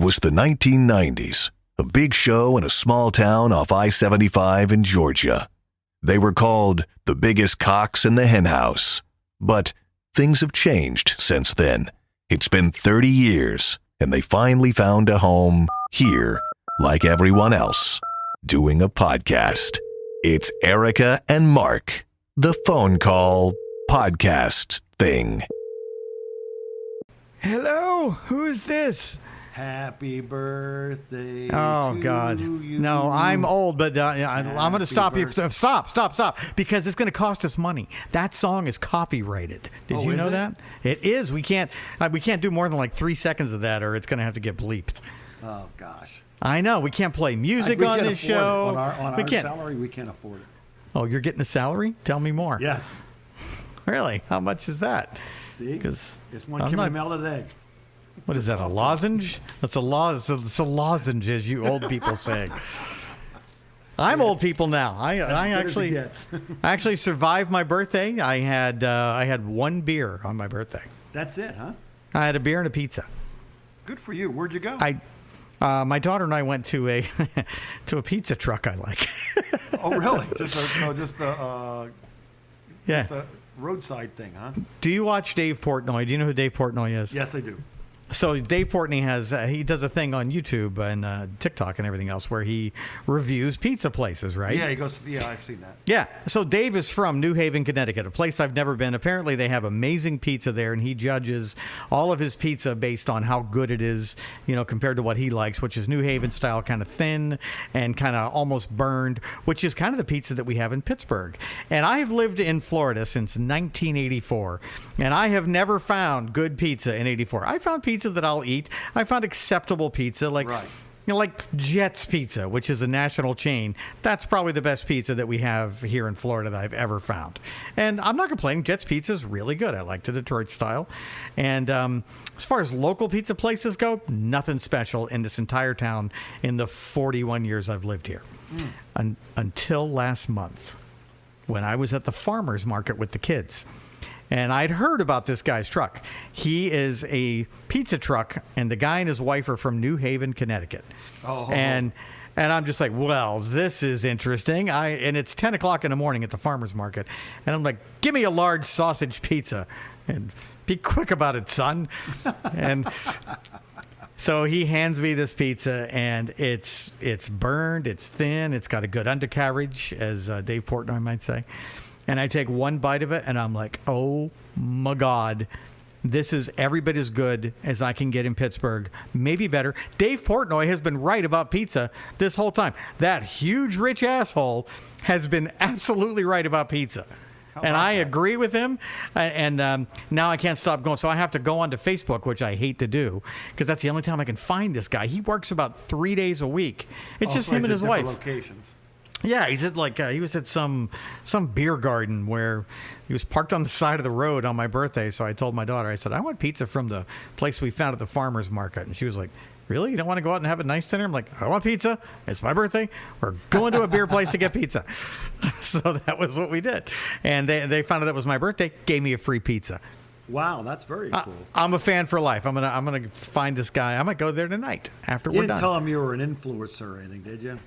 was the 1990s, a big show in a small town off I-75 in Georgia. They were called the biggest cocks in the henhouse. But things have changed since then. It's been 30 years, and they finally found a home here, like everyone else, doing a podcast. It's Erica and Mark, the phone call podcast thing. Hello, who is this? Happy birthday. Oh, God. You. No, I'm old, but I'm going to stop you. Stop. Because it's going to cost us money. That song is copyrighted. Did you know that? It is. We can't do more than like 3 seconds of that, or it's going to have to get bleeped. Oh, gosh. I know. We can't play music on this show. On our salary, we can't afford it. Oh, you're getting a salary? Tell me more. Yes. Really? How much is that? See? Because it's one Kimmy melted egg. What is that, a lozenge? It's a lozenge, as you old people say. I'm old people now. I actually survived my birthday. I had one beer on my birthday. That's it, huh? I had a beer and a pizza. Good for you. Where'd you go? My daughter and I went to a pizza truck I like. Oh, really? Just a roadside thing, huh? Do you watch Dave Portnoy? Do you know who Dave Portnoy is? Yes, I do. So Dave Portnoy he does a thing on YouTube and TikTok and everything else where he reviews pizza places, right? Yeah, he goes. Yeah, I've seen that. Yeah. So Dave is from New Haven, Connecticut, a place I've never been. Apparently, they have amazing pizza there, and he judges all of his pizza based on how good it is, compared to what he likes, which is New Haven style, kind of thin and kind of almost burned, which is kind of the pizza that we have in Pittsburgh. And I have lived in Florida since 1984, and I have never found good pizza in '84. I found pizza that I'll eat. I found acceptable pizza, like Jet's Pizza, which is a national chain. That's probably the best pizza that we have here in Florida that I've ever found. And I'm not complaining. Jet's Pizza is really good. I like the Detroit style. And as far as local pizza places go, nothing special in this entire town in the 41 years I've lived here. Until last month, when I was at the farmer's market with the kids. And I'd heard about this guy's truck. He is a pizza truck, and the guy and his wife are from New Haven, Connecticut. Oh. And I'm just like, well, this is interesting. And it's 10 o'clock in the morning at the farmer's market. And I'm like, give me a large sausage pizza. And be quick about it, son. And so he hands me this pizza, and it's burned, it's thin, it's got a good undercarriage, as Dave Portnoy might say. And I take one bite of it, and I'm like, oh, my God. This is every bit as good as I can get in Pittsburgh. Maybe better. Dave Portnoy has been right about pizza this whole time. That huge, rich asshole has been absolutely right about pizza. And I agree with him. And now I can't stop going. So I have to go onto Facebook, which I hate to do, because that's the only time I can find this guy. He works about 3 days a week. It's just him and his wife. Locations. Yeah, he's at he was at some beer garden where he was parked on the side of the road on my birthday. So I told my daughter, I said, I want pizza from the place we found at the farmer's market. And she was like, really? You don't want to go out and have a nice dinner? I'm like, I want pizza. It's my birthday. We're going to a beer place to get pizza. So that was what we did. And they found out that was my birthday, gave me a free pizza. Wow, that's very cool. I'm a fan for life. I'm gonna find this guy. I might go there tonight after we're done. You didn't tell him you were an influencer or anything, did you?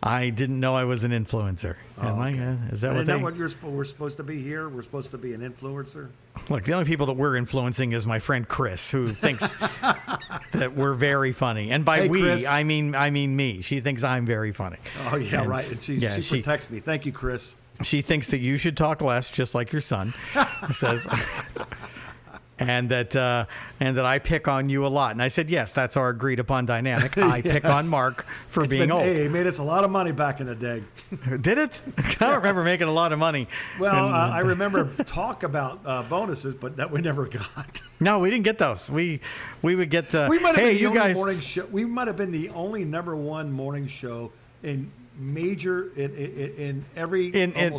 I didn't know I was an influencer. Am I? Is that what we're supposed to be here? We're supposed to be an influencer? Look, the only people that we're influencing is my friend Chris, who thinks that we're very funny. And by Chris. I mean me. She thinks I'm very funny. Oh, yeah, and right. And she protects me. Thank you, Chris. She thinks that you should talk less, just like your son says. And that I pick on you a lot. And I said, yes, that's our agreed upon dynamic. I pick on Mark for being old. Hey, it made us a lot of money back in the day. Did it? I don't remember making a lot of money. Well, I remember talk about bonuses, but that we never got. No, we didn't get those. We would get. We might have been the only morning show. We might have been the only #1 morning show in major in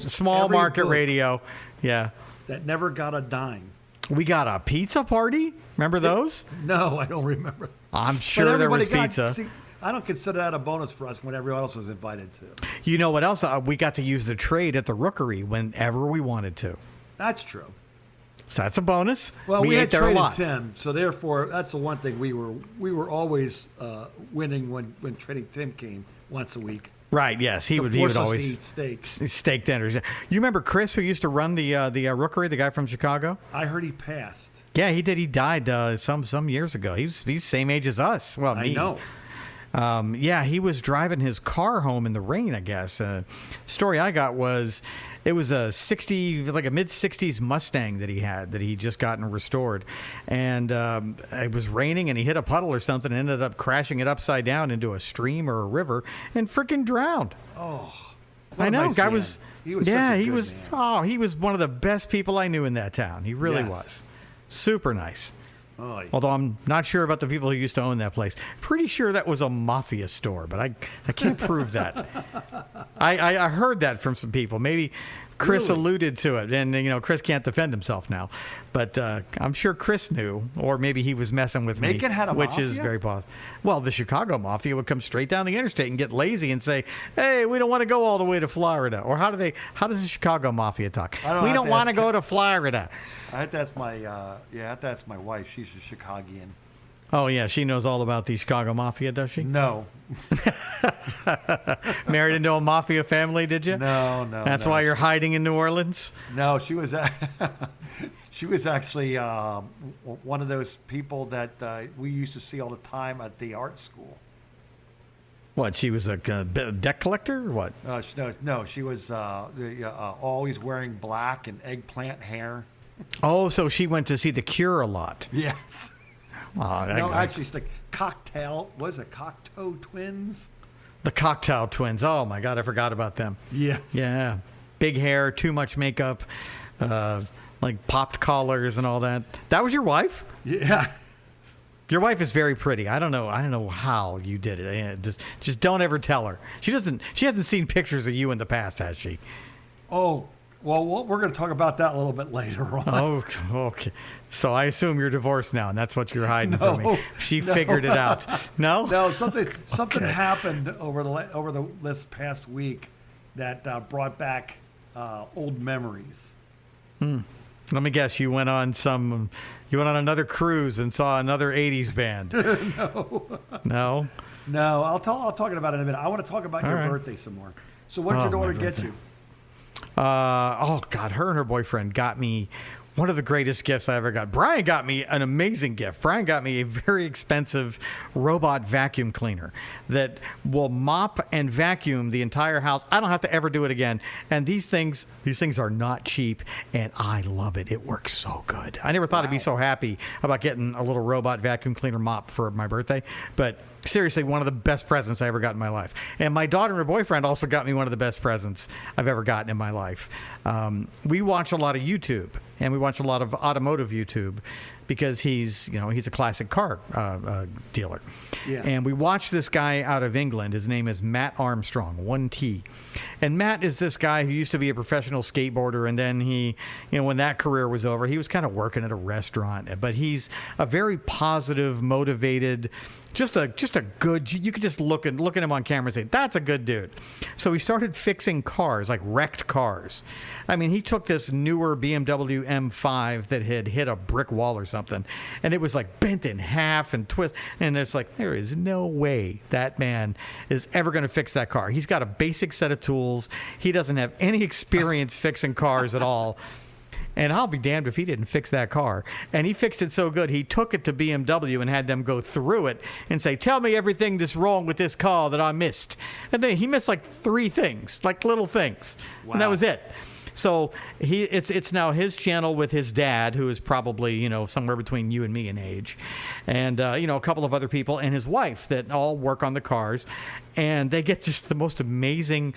small every market book radio. Yeah, that never got a dime. We got a pizza party. Remember those? No, I don't remember. I'm sure there was pizza. See, I don't consider that a bonus for us when everyone else was invited to. You know what else? We got to use the trade at the Rookery whenever we wanted to. That's true. So that's a bonus. Well, we ate had there a traded lot. Tim, so therefore that's the one thing we were always winning when Trading Tim came once a week. Right, yes. He would Force us always to eat steaks. steak dinners. You remember Chris, who used to run the Rookery, the guy from Chicago? I heard he passed. Yeah, he did. He died some years ago. He's the same age as us. Well, me. I know. Yeah, he was driving his car home in the rain, I guess. Story I got was it was a mid-60s Mustang that he just gotten restored. And it was raining and he hit a puddle or something and ended up crashing it upside down into a stream or a river and freaking drowned. Oh, I know. Nice guy man. was He was such a good man. Oh, he was one of the best people I knew in that town. He really Yes. was. Super nice. Oh, Although I'm not sure about the people who used to own that place. Pretty sure that was a mafia store, but I can't prove that. I heard that from some people. Maybe Chris Really? alluded to it, and Chris can't defend himself now. But I'm sure Chris knew, or maybe he was messing with Macon me, had a which is mafia? very possible. Well, the Chicago mafia would come straight down the interstate and get lazy and say, "Hey, we don't want to go all the way to Florida." Or how does the Chicago mafia talk? I don't We have don't to want to ask go to Florida. that's my wife. She's a Chicagian. Oh yeah, she knows all about the Chicago mafia, does she? No, Married into a mafia family, did you? no. That's why you're hiding in New Orleans? No, she was she was actually one of those people that we used to see all the time at the art school. What, she was a deck collector or what? No, she was always wearing black and eggplant hair. Oh, so she went to see The Cure a lot. Yes. Oh, No, actually, it's the Cocteau twins. The Cocktail Twins. Oh, my God, I forgot about them. Yes. Yeah. Big hair, too much makeup, like popped collars and all that. That was your wife? Yeah. Your wife is very pretty. I don't know how you did it. Just don't ever tell her. She hasn't seen pictures of you in the past, has she? Oh, well, we're going to talk about that a little bit later on. Oh, okay. So I assume you're divorced now, and that's what you're hiding from me. She figured it out. No? No, something Okay. happened over this past week that brought back old memories. Let me guess. You went on another cruise and saw another '80s band. No. No, I'll talk about it in a minute. I want to talk about your right. birthday some more. So what did your my daughter get birthday. you? Oh God, her and her boyfriend got me one of the greatest gifts I ever got. Brian got me an amazing gift. Brian got me a very expensive robot vacuum cleaner that will mop and vacuum the entire house. I don't have to ever do it again. And these things are not cheap, and I love it. It works so good. I never thought I'd be so happy about getting a little robot vacuum cleaner mop for my birthday, but seriously, one of the best presents I ever got in my life. And my daughter and her boyfriend also got me one of the best presents I've ever gotten in my life. We watch a lot of YouTube, and we watch a lot of automotive YouTube because he's a classic car dealer. Yeah. And we watched this guy out of England. His name is Matt Armstrong, 1T. And Matt is this guy who used to be a professional skateboarder, and then he, when that career was over, he was kind of working at a restaurant. But he's a very positive, motivated, just a good. You could just look at him on camera and say that's a good dude. So he started fixing cars, like wrecked cars. I mean, he took this newer BMW M5 that had hit a brick wall or something, and it was like bent in half and twist. And it's like, there is no way that man is ever going to fix that car. He's got a basic set of tools. He doesn't have any experience fixing cars at all. And I'll be damned if he didn't fix that car. And he fixed it so good, he took it to BMW and had them go through it and say, tell me everything that's wrong with this car that I missed. And then he missed like 3 things, like little things. Wow. And that was it. So it's now his channel with his dad, who is probably, somewhere between you and me in age, and, a couple of other people, and his wife that all work on the cars. And they get just the most amazing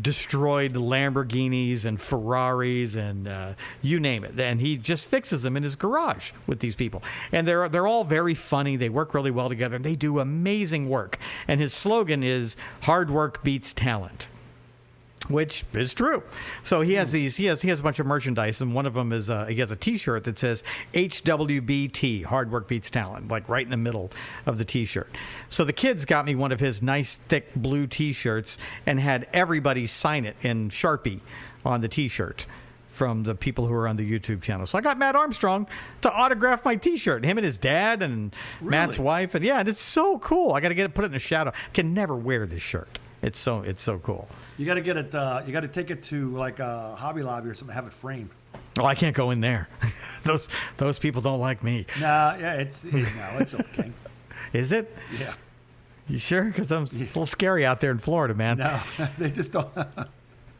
destroyed Lamborghinis and Ferraris and you name it. And he just fixes them in his garage with these people. And they're all very funny. They work really well together. They do amazing work. And his slogan is hard work beats talent, which is true. So he has he has a bunch of merchandise, and one of them is he has a T-shirt that says HWBT, hard work beats talent, like right in the middle of the T-shirt. So the kids got me one of his nice thick blue T-shirts and had everybody sign it in Sharpie on the T-shirt from the people who are on the YouTube channel. So I got Matt Armstrong to autograph my T-shirt. Him and his dad and Matt's wife, and and it's so cool. I got to put it in the shadow. I can never wear this shirt. It's so cool. You got to get it. You got to take it to like a Hobby Lobby or something. Have it framed. Oh, I can't go in there. those people don't like me. Nah, yeah, it's okay. Is it? Yeah. You sure? Because it's a little scary out there in Florida, man. No, they just don't.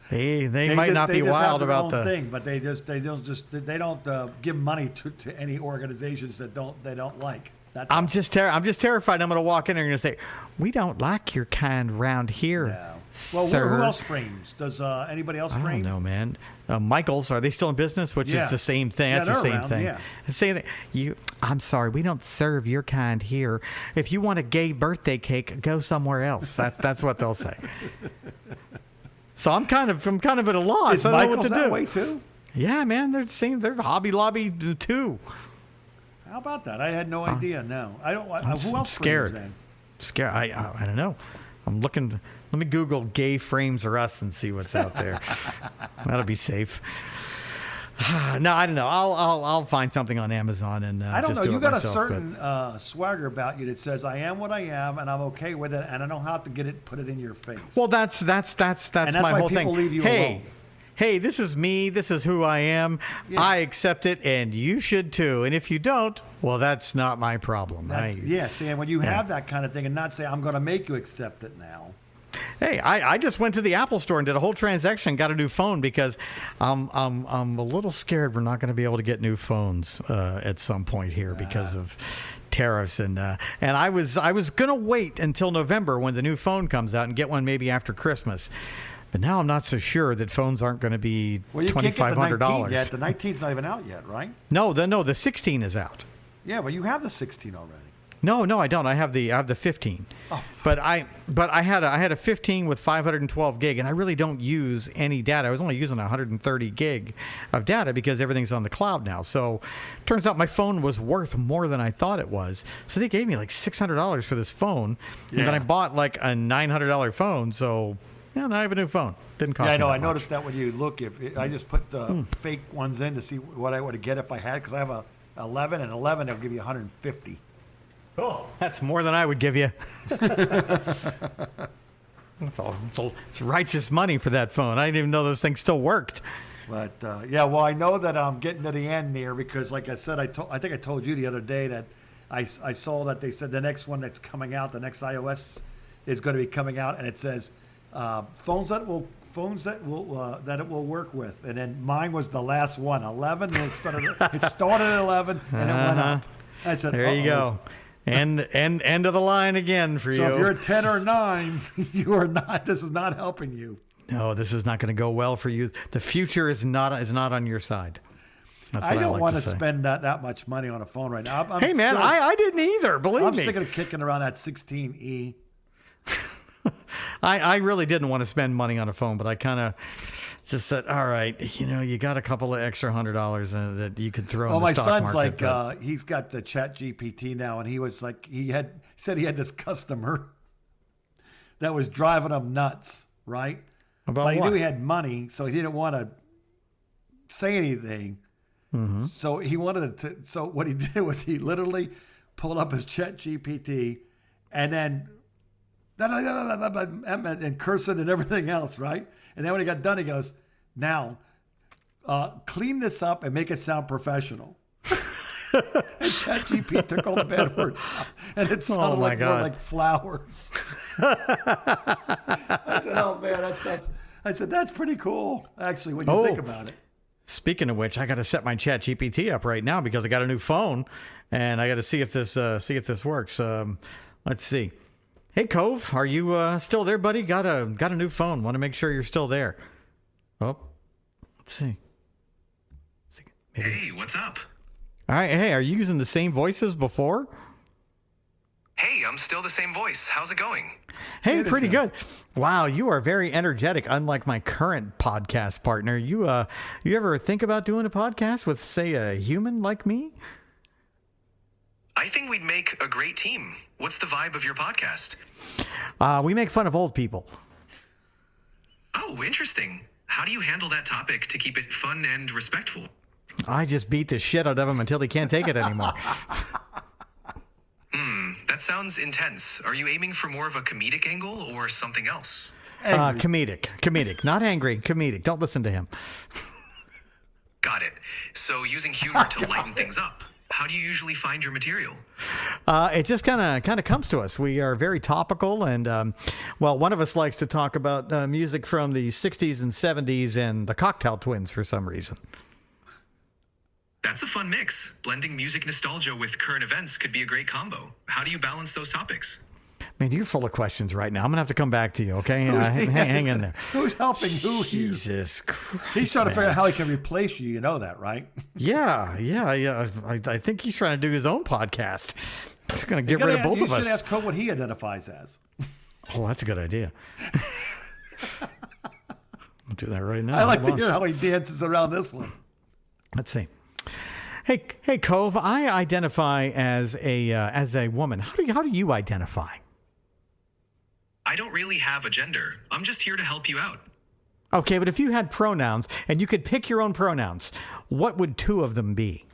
They might not be wild about the thing, but they don't give money to any organizations that they don't like. I'm just terrified. I'm going to walk in there and going to say, "We don't like your kind round here." No. Well, sir. who else frames? Does anybody else frame? I don't know, man. Michaels, are they still in business? Which is the same thing. That's the same around, thing. Yeah. The same thing. I'm sorry, we don't serve your kind here. If you want a gay birthday cake, go somewhere else. That's what they'll say. So I'm kind of at a loss. Is I don't know Michaels what to that do. way too? Yeah, man. They're Hobby Lobby too. How about that? I had no idea. No, I don't. Who else scared. frames then? Scared. I don't know. I'm looking. Let me Google "gay frames or us" and see what's out there. That'll be safe. No, I don't know. I'll find something on Amazon and I don't just know. do You it got myself, a certain swagger about you that says "I am what I am" and I'm okay with it, and I know how to put it in your face. Well, that's my why whole people thing. leave you alone. Hey, this is me. This is who I am. Yeah. I accept it, and you should too. And if you don't, well, that's not my problem. See, and when you have that kind of thing, and not say I'm going to make you accept it now. Hey, I just went to the Apple store and did a whole transaction, got a new phone because I'm a little scared we're not going to be able to get new phones at some point here because of tariffs and I was going to wait until November when the new phone comes out and get one maybe after Christmas. But now I'm not so sure that phones aren't going to be $2,500 yet. The 19's not even out yet, right? No, the 16 is out. Yeah, but you have the 16 already. No, I don't. I have the 15. Oh. But I had a 15 with 512 gig, and I really don't use any data. I was only using 130 gig of data because everything's on the cloud now. So turns out my phone was worth more than I thought it was. So they gave me like $600 for this phone, and then I bought like a $900 phone. So now I have a new phone. Didn't cost me I know. that I much. noticed that when you look, if I just put the fake ones in to see what I would get if I had, because I have a 11, and 11 they'll give you 150. Oh, that's more than I would give you. It's righteous money for that phone. I didn't even know those things still worked. But well, I know that I'm getting to the end there because, like I said, I think I told you the other day that I saw that they said the next one that's coming out, the next iOS is going to be coming out, and it says phones that it will work with, and then mine was the last one, 11. And it started at 11 and it went up. I said, there you go. End of the line again for you. So if you're a 10 or 9, you are not. This is not helping you. No, this is not going to go well for you. The future is not on your side. That's what I don't like want to to say. spend that much money on a phone right now. Hey man, I didn't either. Believe I'm me. thinking of kicking around that 16E. I really didn't want to spend money on a phone, but I kind of just said, all right, you got a couple of extra $100 that you could throw in the stock market. My son's like, he's got the Chat GPT now, and he was like, said he had this customer that was driving him nuts, right? About but he what? knew he had money, so he didn't want to say anything. Mm-hmm. So he wanted to. So what he did was he literally pulled up his Chat GPT and then and cursing and everything else, right? And then when he got done, he goes, "Now, clean this up and make it sound professional." And ChatGPT took all the bad words out, and it sounded more like flowers. I said, "Oh man, that's pretty cool, actually, when you think about it." Speaking of which, I got to set my ChatGPT up right now because I got a new phone, and I got to see if this works. Let's see. Hey, Cove, are you still there, buddy? Got a new phone. Want to make sure you're still there. Oh, let's see. Maybe. Hey, what's up? All right. Hey, are you using the same voice as before? Hey, I'm still the same voice. How's it going? Hey, pretty good. Wow, you are very energetic, unlike my current podcast partner. You ever think about doing a podcast with, say, a human like me? I think we'd make a great team. What's the vibe of your podcast? We make fun of old people. Oh, interesting. How do you handle that topic to keep it fun and respectful? I just beat the shit out of him until he can't take it anymore. That sounds intense. Are you aiming for more of a comedic angle or something else? Comedic, not angry, comedic. Don't listen to him. Got it. So using humor to lighten things up. How do you usually find your material? It just kind of comes to us. We are very topical, and one of us likes to talk about music from the 60s and 70s and the Cocktail Twins for some reason. That's a fun mix. Blending music nostalgia with current events could be a great combo. How do you balance those topics? Man, you're full of questions right now. I'm going to have to come back to you, okay? Hang in there. Who's helping who here? Jesus Christ. He's trying to figure out how he can replace you. You know that, right? Yeah. I think he's trying to do his own podcast. It's going to get rid of both of us. You should ask Cole what he identifies as. Oh, that's a good idea. I'll do that right now. I like to hear how he dances around this one. Let's see. Hey, Cove. I identify as a woman. How do you identify? I don't really have a gender. I'm just here to help you out. Okay, but if you had pronouns and you could pick your own pronouns, what would two of them be?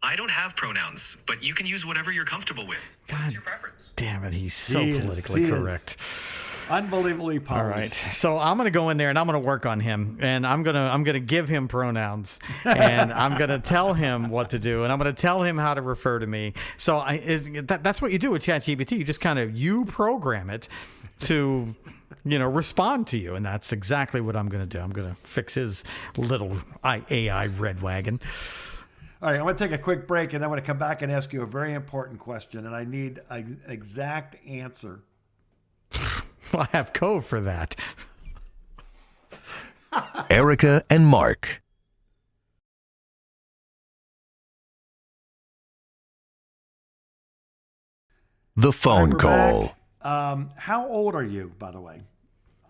I don't have pronouns, but you can use whatever you're comfortable with. What's your preference? Damn it, he's so politically correct. Unbelievably polished. All right, so I'm going to go in there and I'm going to work on him, and I'm going to give him pronouns, and I'm going to tell him what to do, and I'm going to tell him how to refer to me. So that's what you do with ChatGPT. You just kind of program it to respond to you, and that's exactly what I'm going to do. I'm going to fix his little AI red wagon. All right, I'm going to take a quick break, and I'm going to come back and ask you a very important question, and I need an exact answer. Well, I have Cove for that. Erica and Mark. The phone call. How old are you, by the way?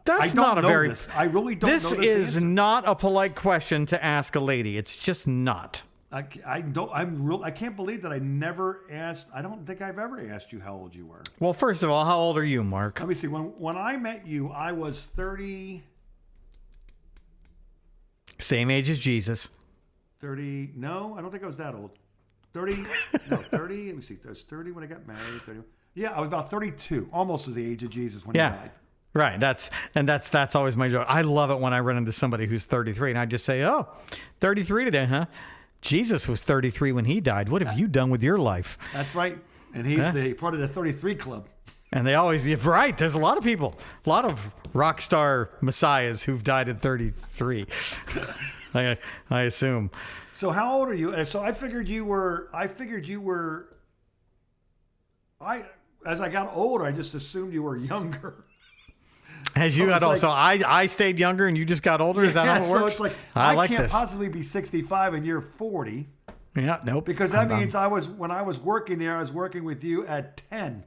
That's not a very. I really don't know this. This is answer. not a polite question to ask a lady. It's just not. I don't. I can't believe that I never asked. I don't think I've ever asked you how old you were. Well, first of all, how old are you, Mark? Let me see. When I met you, I was 30. Same age as Jesus. 30. No, I don't think I was that old. 30. No, 30. Let me see. I was 30 when I got married. 30. Yeah, I was about 32, almost as the age of Jesus when he died. Right. That's always my joke. I love it when I run into somebody who's 33 and I just say, "Oh, 33 today, huh? Jesus was 33 when he died. What have you done with your life?" That's right. And he's the part of the 33 club. And they always, right. There's a lot of people, a lot of rock star messiahs who've died at 33. I assume. So how old are you? So I figured you were. As I got older, I just assumed you were younger. As you got older, so I stayed younger and you just got older. Is that how it works? So it's like I can't possibly be 65 and you're 40. Yeah, nope. Because that means when I was working there, I was working with you at 10.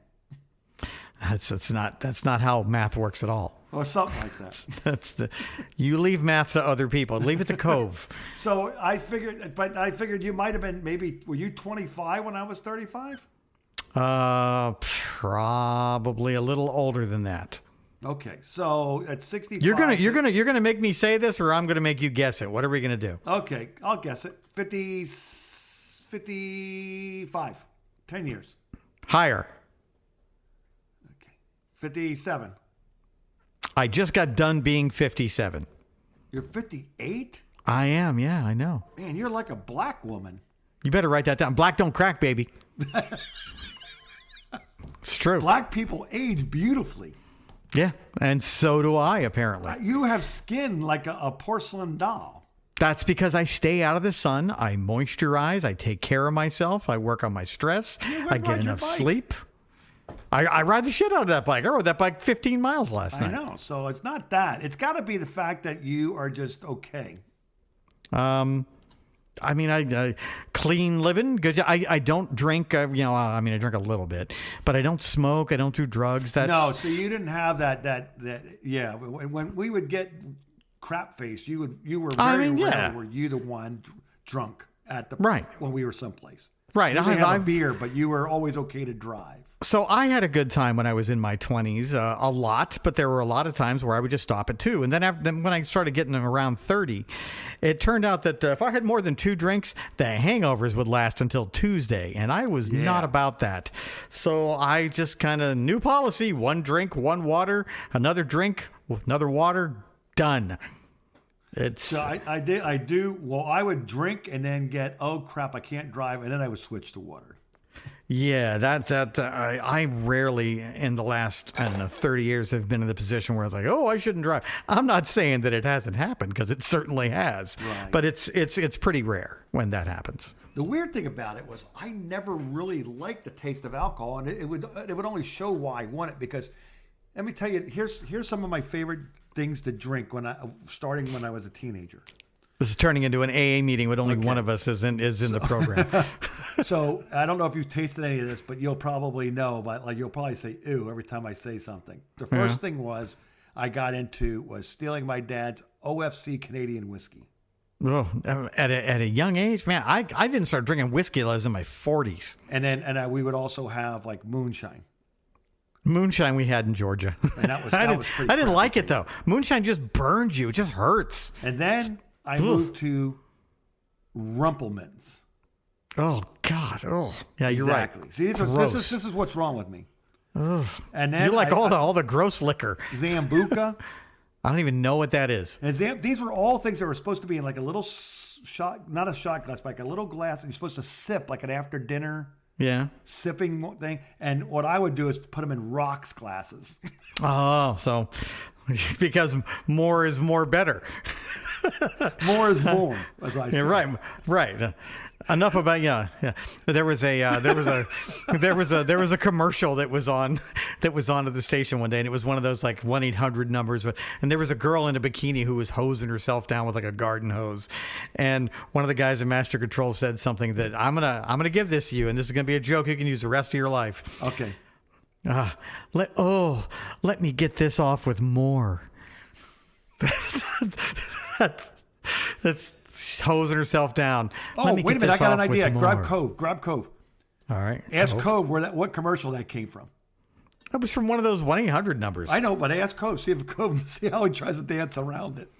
That's not how math works at all. Or something like that. You leave math to other people. Leave it to Cove. So I figured you might have been were you 25 when I was 35? Probably a little older than that. Okay, so at 65, you're gonna make me say this, or I'm gonna make you guess it. What are we gonna do? Okay, I'll guess it. 55. 10 years. Higher. Okay, 57. I just got done being 57. You're 58? I am. Yeah, I know. Man, you're like a black woman. You better write that down. Black don't crack, baby. It's true. Black people age beautifully. Yeah, and so do I, apparently. You have skin like a porcelain doll. That's because I stay out of the sun. I moisturize. I take care of myself. I work on my stress. I get enough sleep. I ride the shit out of that bike. I rode that bike 15 miles last night. I know. So it's not that. It's got to be the fact that you are just okay. I mean, I clean living. Good. I don't drink. I drink a little bit, but I don't smoke. I don't do drugs. No. So you didn't have that. Yeah. When we would get crap face, you were very rarely were you the one drunk at the when we were someplace. Right. You didn't have a beer, but you were always okay to drive. So I had a good time when I was in my 20s, a lot, but there were a lot of times where I would just stop at 2. And then when I started getting around 30, it turned out that if I had more than 2 drinks, the hangovers would last until Tuesday. And I was not about that. So I just kind of, new policy, 1 drink, 1 water, another drink, another water, done. So I do. Well, I would drink and then get, oh crap, I can't drive, and then I would switch to water. Yeah, I rarely in the last, 30 years have been in the position where I was like, oh, I shouldn't drive. I'm not saying that it hasn't happened, because it certainly has. Right. But it's pretty rare when that happens. The weird thing about it was I never really liked the taste of alcohol, and it would only show why I want it, because let me tell you, here's some of my favorite things to drink starting when I was a teenager. This is turning into an AA meeting with only one of us is in the program. So I don't know if you've tasted any of this, but you'll probably know. But like you'll probably say "ew" every time I say something. The first thing I got into was stealing my dad's OFC Canadian whiskey. Oh, at a young age, man, I didn't start drinking whiskey until I was in my 40s. And we would also have like moonshine. Moonshine we had in Georgia. And that was pretty. I didn't like it though. Moonshine just burns you. It just hurts. And then I moved to Rumpelmans. Oh God! Oh, yeah, you're exactly. right. See, this is what's wrong with me. Ugh. And then you like all the gross liquor. Zambuca. I don't even know what that is. And these were all things that were supposed to be in like a little shot, not a shot glass, but like a little glass, and you're supposed to sip like an after dinner. Yeah. Sipping thing. And what I would do is put them in rocks glasses. Oh, so because more is more better. More is more, as I say. Yeah, right. Enough about There was a commercial that was on at the station one day, and it was one of those like 1-800 numbers. And there was a girl in a bikini who was hosing herself down with like a garden hose, and one of the guys in Master Control said something that I'm gonna give this to you, and this is gonna be a joke you can use the rest of your life. Okay. Let me get this off with more. That's hosing herself down. Oh, wait a minute! I got an idea. Grab Cove. All right. Ask Cove what commercial that came from. That was from one of those 1-800 numbers. I know, but ask Cove. See how he tries to dance around it.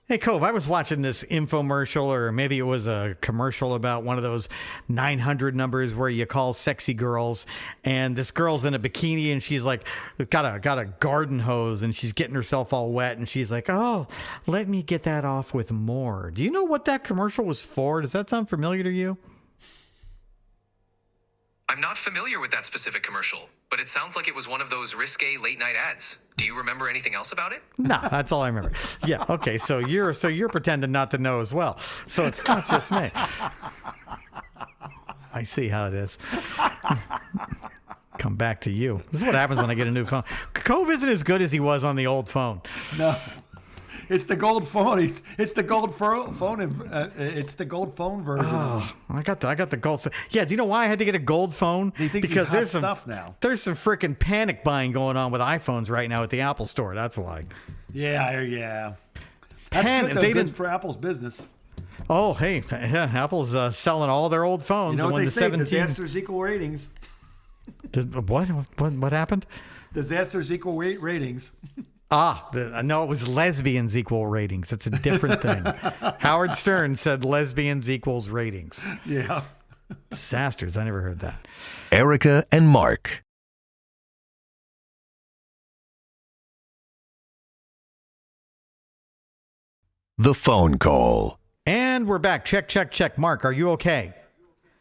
Hey, Cove, I was watching this infomercial, or maybe it was a commercial about one of those 900 numbers where you call sexy girls, and this girl's in a bikini, and she's like, got a garden hose, and she's getting herself all wet, and she's like, oh, let me get that off with more. Do you know what that commercial was for? Does that sound familiar to you? I'm not familiar with that specific commercial, but it sounds like it was one of those risque late night ads. Do you remember anything else about it? No, that's all I remember. Yeah, okay, so you're pretending not to know as well. So it's not just me. I see how it is. Come back to you. This is what happens when I get a new phone. Cove isn't as good as he was on the old phone. No. It's the gold phone. It's the gold phone. It's the gold phone version. Oh, I got the gold. Yeah, do you know why I had to get a gold phone? Because there's some stuff now. There's some freaking panic buying going on with iPhones right now at the Apple Store. That's why. Yeah. That's good for Apple's business. Oh, hey, yeah, Apple's selling all their old phones. You know what they say? 17... Disasters equal ratings. What happened? Disasters equal ratings. No, it was lesbians equal ratings. It's a different thing. Howard Stern said lesbians equals ratings. Yeah. Disasters. I never heard that. Erica and Mark. The phone call. And we're back. Check. Mark, are you okay?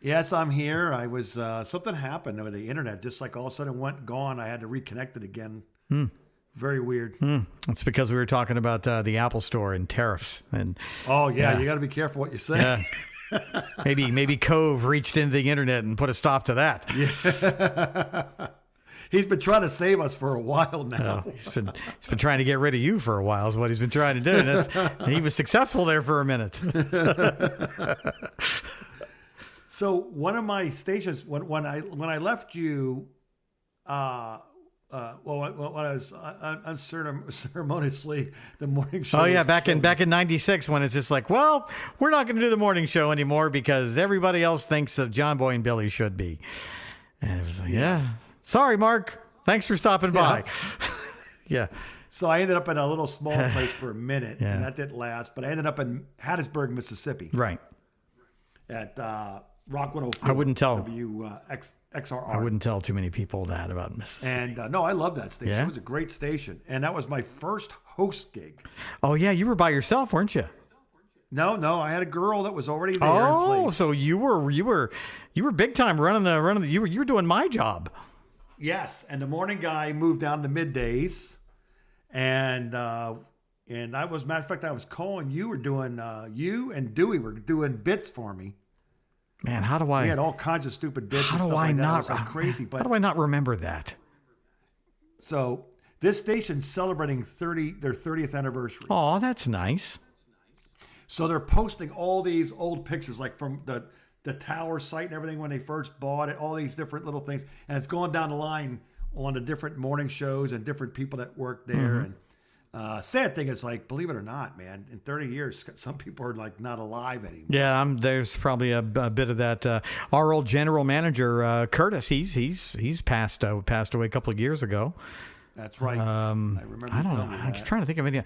Yes, I'm here. I was, something happened with the internet. Just like all of a sudden it went gone. I had to reconnect it again. Very weird. It's because we were talking about the Apple Store and tariffs. And you got to be careful what you say. Yeah. maybe Cove reached into the internet and put a stop to that. Yeah. He's been trying to save us for a while now. He's been trying to get rid of you for a while is what he's been trying to do. And he was successful there for a minute. So one of my stations when I left you. When I was unceremoniously the morning show. Oh yeah, back in '96 when it's just like, well, we're not going to do the morning show anymore because everybody else thinks that John Boy and Billy should be. And it was like, sorry, Mark. Thanks for stopping by. Yeah. So I ended up in a little small place for a minute, and that didn't last. But I ended up in Hattiesburg, Mississippi. Right. At Rock 104. I wouldn't tell. XRR. I wouldn't tell too many people that about Mississippi. And no, I love that station. Yeah? It was a great station, and that was my first host gig. Oh yeah, you were by yourself, weren't you? No, I had a girl that was already there. Oh, in place. so you were big time running the you were doing my job. Yes, and the morning guy moved down to middays, and I was, matter of fact, I was calling you. Were doing you and Dewey were doing bits for me. Man, how do I? We had all kinds of stupid bits. How and do stuff I like that. not? It was like crazy, but how do I not remember that? So this station's celebrating their 30th anniversary. Oh, that's nice. So they're posting all these old pictures, like from the tower site and everything when they first bought it, all these different little things. And it's going down the line on the different morning shows and different people that work there. Mm-hmm. And sad thing is, like, believe it or not, man, in 30 years, some people are like not alive anymore. Yeah, there's probably a bit of that. Our old general manager, Curtis, he's passed away a couple of years ago. That's right. I remember. I don't know. I'm trying to think of any.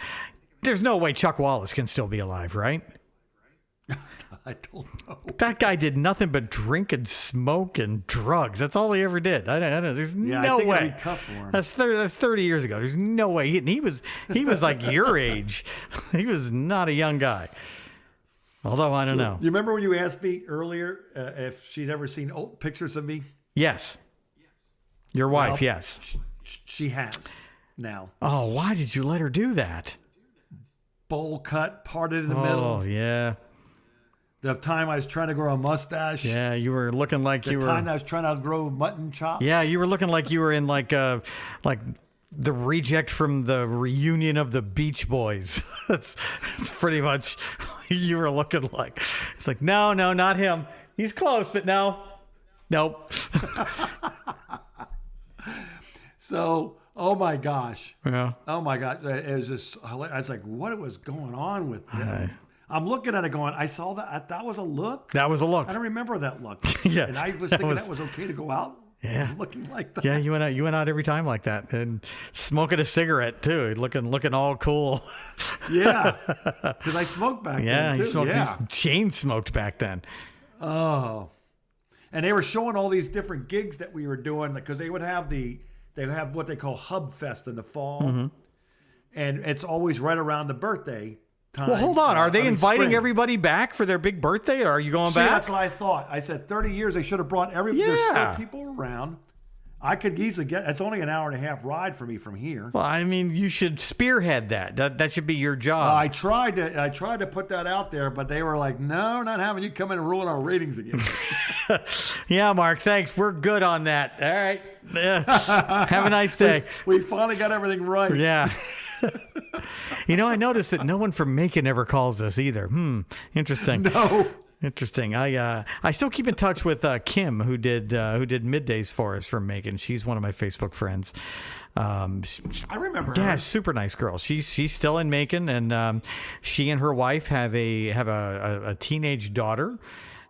There's no way Chuck Wallace can still be alive, right? I don't know. That guy did nothing but drink and smoke and drugs. That's all he ever did. There's no I think way. it'd be tough for him. That's 30 years ago. There's no way. He was like your age. He was not a young guy. Although I don't know. You remember when you asked me earlier if she'd ever seen old pictures of me? Yes. Your wife, Well, yes. She has now. Oh, why did you let her do that? Bowl cut, parted in the middle. Oh, yeah. The time I was trying to grow a mustache. Yeah, you were looking like The you were. time I was trying to grow mutton chops. Yeah, you were looking like you were in like the reject from the reunion of the Beach Boys. That's pretty much you were looking like. It's like, no, not him. He's close, but no. Nope. So, oh my gosh. Yeah. Oh my God. It was just, I was like, what was going on with them? I'm looking at it going, I saw that. That was a look. That was a look. I don't remember that look. Yeah, And I was that thinking was- that was okay to go out looking like that. Yeah, you went out every time like that and smoking a cigarette too, looking all cool. Yeah. Because I smoked back Yeah, then too. you smoked. Yeah. You chain smoked back then. Oh. And they were showing all these different gigs that we were doing because they would have what they call Hub Fest in the fall. Mm-hmm. And it's always right around the birthday time. Well, hold on. Are they inviting spring. everybody back for their big birthday? Or are you going See, back? that's what I thought. I said 30 years, they should have brought everybody. There's Yeah. still people around. I could easily get, it's only an hour and a half ride for me from here. Well, I mean, you should spearhead that. That should be your job. I tried to put that out there, but they were like, no, not having you come in and ruin our ratings again. Yeah, Mark, thanks. We're good on that. All right. Yeah. Have a nice day. We finally got everything right. Yeah. I noticed that no one from Macon ever calls us either. Interesting. No. Interesting. I still keep in touch with Kim, who did middays for us from Macon. She's one of my Facebook friends. I remember Yeah, her. super nice girl. She's still in Macon, and she and her wife have a teenage daughter,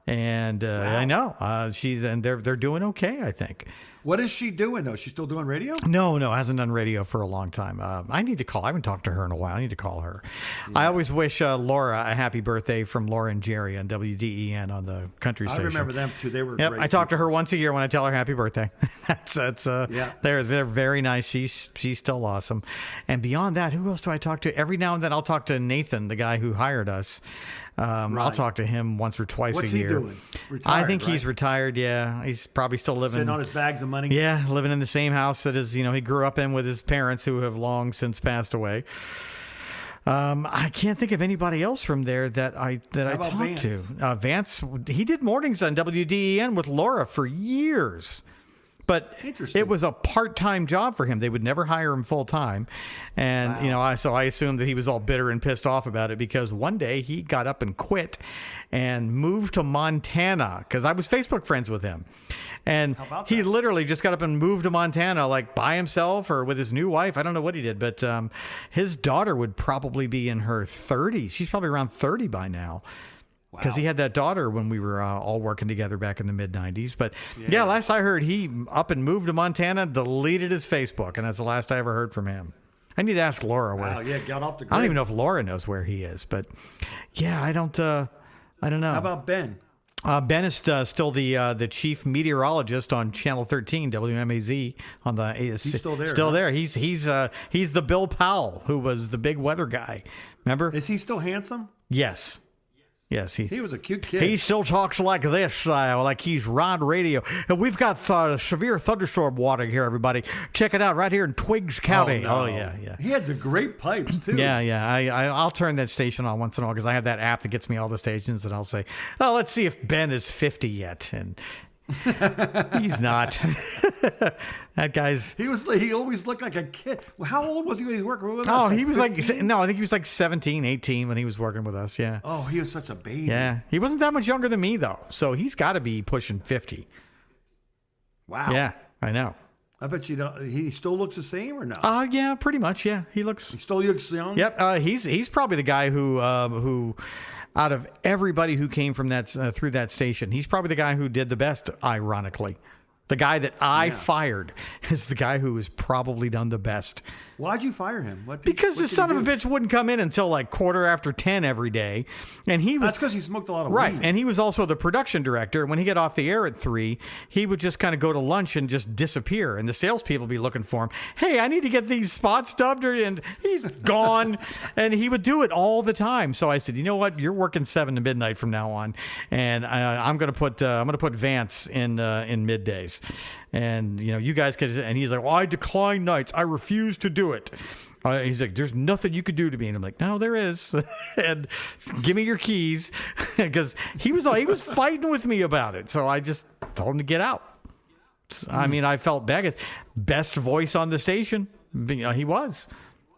and I know they're doing okay, I think. What is she doing, though? She's still doing radio? No, hasn't done radio for a long time. I need to call. I haven't talked to her in a while. I need to call her. Yeah. I always wish Laura a happy birthday from Laura and Jerry on WDEN on the country station. I remember them too. They were Yep, great. I talk to her once a year when I tell her happy birthday. Yeah. They're very nice. She's still awesome. And beyond that, who else do I talk to? Every now and then I'll talk to Nathan, the guy who hired us. I'll talk to him once or twice What's a year. What's he doing? Retired, I think right? he's retired. Yeah, he's probably still living. Sitting on his bags of money. Yeah, living in the same house that he grew up in with his parents, who have long since passed away. I can't think of anybody else from there that I talked Vance? to. Vance, he did mornings on WDEN with Laura for years. But Interesting. it was a part-time job for him. They would never hire him full-time. And, so I assumed that he was all bitter and pissed off about it because one day he got up and quit and moved to Montana because I was Facebook friends with him. And he literally just got up and moved to Montana, like by himself or with his new wife. I don't know what he did, but his daughter would probably be in her 30s. She's probably around 30 by now. because he had that daughter when we were all working together back in the mid-'90s. But yeah, last I heard, he up and moved to Montana, deleted his Facebook, and that's the last I ever heard from him. I need to ask Laura where. Wow, yeah, got off the grid. I don't even know if Laura knows where he is, but yeah, I don't know. How about Ben? Ben is still the chief meteorologist on Channel 13 WMAZ on the. He's still there. Still there. He's the Bill Powell who was the big weather guy. Remember? Is he still handsome? Yes. Yes, he was a cute kid. He still talks like this, like he's Rod Radio. And we've got severe thunderstorm warning here, everybody. Check it out right here in Twiggs County. Oh, no. Yeah. He had the great pipes, too. Yeah. I'll turn that station on once in a while because I have that app that gets me all the stations, and I'll say, oh, let's see if Ben is 50 yet. And he's not. That guy's. He always looked like a kid. How old was he when he was working with us? Oh, he was 15? I think he was like 17, 18 when he was working with us. Yeah. Oh, he was such a baby. Yeah. He wasn't that much younger than me, though. So he's got to be pushing 50. Wow. Yeah, I know. I bet you don't. He still looks the same or no? Yeah, pretty much. Yeah, he looks. He still looks young. Yep. He's probably the guy who out of everybody who came from that through that station, he's probably the guy who did the best. Ironically, the guy that I fired is the guy who has probably done the best. Why'd you fire him? Because the son of a bitch wouldn't come in until like 10:15 every day, and he was. That's because he smoked a lot of right, weed. and he was also the production director. When he got off the air at 3, he would just kind of go to lunch and just disappear, and the salespeople would be looking for him. Hey, I need to get these spots dubbed, and he's gone, and he would do it all the time. So I said, you know what? You're working 7 to midnight from now on, and I'm going to put Vance in middays. And, you guys could, and he's like, well, I decline nights. I refuse to do it. He's like, there's nothing you could do to me. And I'm like, no, there is. And give me your keys. Because he was fighting with me about it. So I just told him to get out. I mean, I felt bad. His best voice on the station. He was.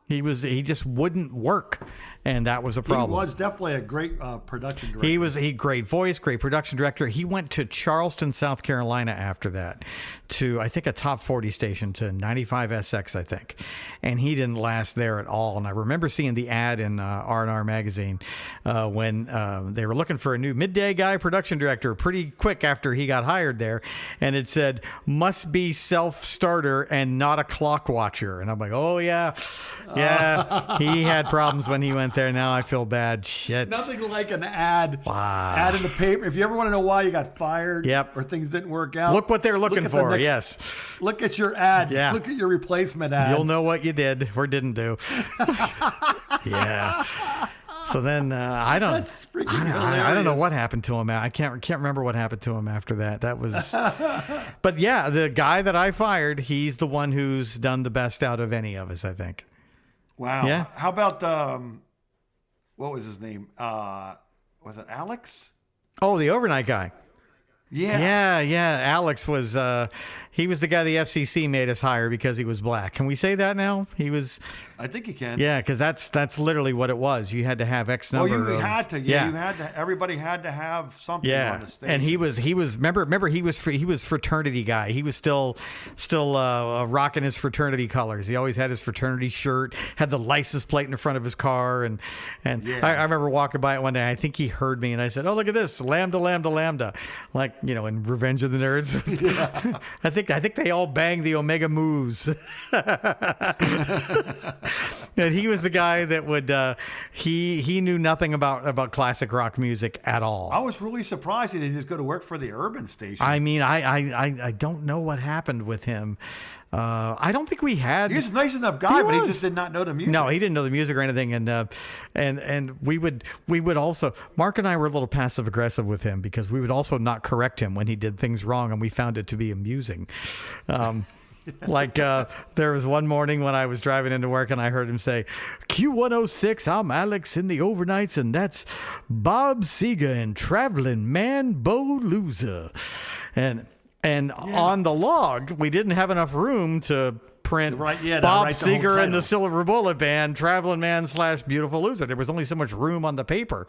He just wouldn't work. And that was a problem. He was definitely a great production director. He was great voice, great production director. He went to Charleston, South Carolina after that, to I think a top 40 station, to 95 SX, I think, and he didn't last there at all. And I remember seeing the ad in R&R magazine when they were looking for a new midday guy production director pretty quick after he got hired there, and it said must be self-starter and not a clock watcher. And I'm like, oh yeah, he had problems when he went there. Now I feel bad. Shit. Nothing like an ad. Wow. Ad in the paper. If you ever want to know why you got fired, yep, or things didn't work out, look what they're looking for. Yes. Look at your ad. Yeah. Look at your replacement ad. You'll know what you did or didn't do. Yeah. So then I don't know what happened to him. I can't remember what happened to him after that. That was. But yeah, the guy that I fired, he's the one who's done the best out of any of us, I think. Wow. Yeah. How about what was his name? Was it Alex? Oh, the overnight guy. Yeah. Yeah. Alex was, he was the guy the FCC made us hire because he was black. Can we say that now? He was. I think you can. Yeah, because that's literally what it was. You had to have X number. Well, you had to. Yeah, you had to. Everybody had to have something on the stage. And he was. Remember, he was fraternity guy. He was still rocking his fraternity colors. He always had his fraternity shirt. Had the license plate in the front of his car. And yeah. I remember walking by it one day. I think he heard me, and I said, "Oh, look at this, lambda, lambda, lambda," like in Revenge of the Nerds. Yeah. I think they all bang the Omega moves. And he was the guy that would he knew nothing about classic rock music at all. I was really surprised he didn't just go to work for the urban station. I mean, I don't know what happened with him. I don't think we had. He was a nice enough guy, but he just did not know the music. No, he didn't know the music or anything. And we would also, Mark and I were a little passive aggressive with him because we would also not correct him when he did things wrong, and we found it to be amusing. Like there was one morning when I was driving into work and I heard him say, Q106, I'm Alex in the overnights, and that's Bob Seger and Traveling Man Bo Loser. And on the log, we didn't have enough room to print Bob Seger and the Silver Bullet Band, Traveling Man / Beautiful Loser. There was only so much room on the paper,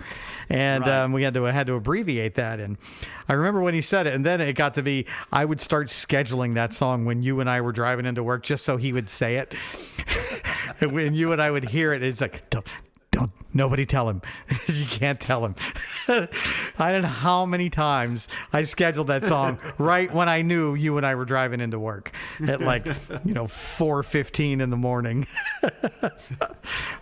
and we had to abbreviate that. And I remember when he said it, and then it got to be I would start scheduling that song when you and I were driving into work just so he would say it. And when you and I would hear it, it's like Nobody tell him. You can't tell him. I don't know how many times I scheduled that song right when I knew you and I were driving into work at 4:15 in the morning.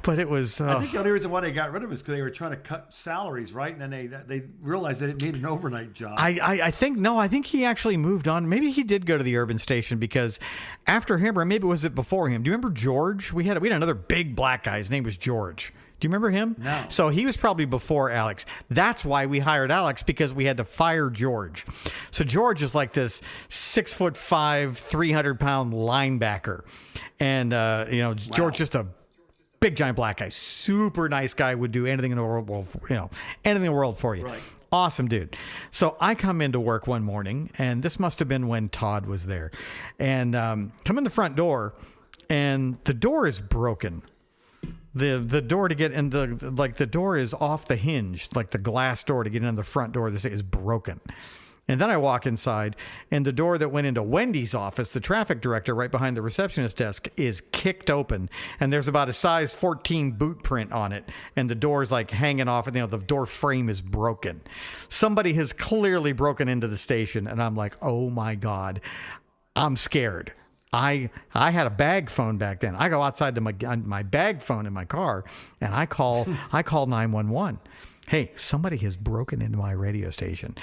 But it was. I think the only reason why they got rid of it is because they were trying to cut salaries, right? And then they realized they didn't need an overnight job. I think he actually moved on. Maybe he did go to the urban station because after him, or maybe was it before him? Do you remember George? We had another big black guy. His name was George. Do you remember him? No. So he was probably before Alex. That's why we hired Alex, because we had to fire George. So George is like this 6'5", 300-pound linebacker. And, George just a big, giant black guy. Super nice guy, would do anything in the world, anything in the world for you. Right. Awesome dude. So I come into work one morning, and this must have been when Todd was there. And come in the front door, and the door is broken. The door to get in the door is off the hinge, like the glass door to get in the front door is broken. And then I walk inside, and the door that went into Wendy's office, the traffic director, right behind the receptionist desk, is kicked open, and there's about a size 14 boot print on it, and the door is like hanging off, and the door frame is broken. Somebody has clearly broken into the station, and I'm like, oh my God, I'm scared. I had a bag phone back then. I go outside to my bag phone in my car, and I call 911. Hey, somebody has broken into my radio station,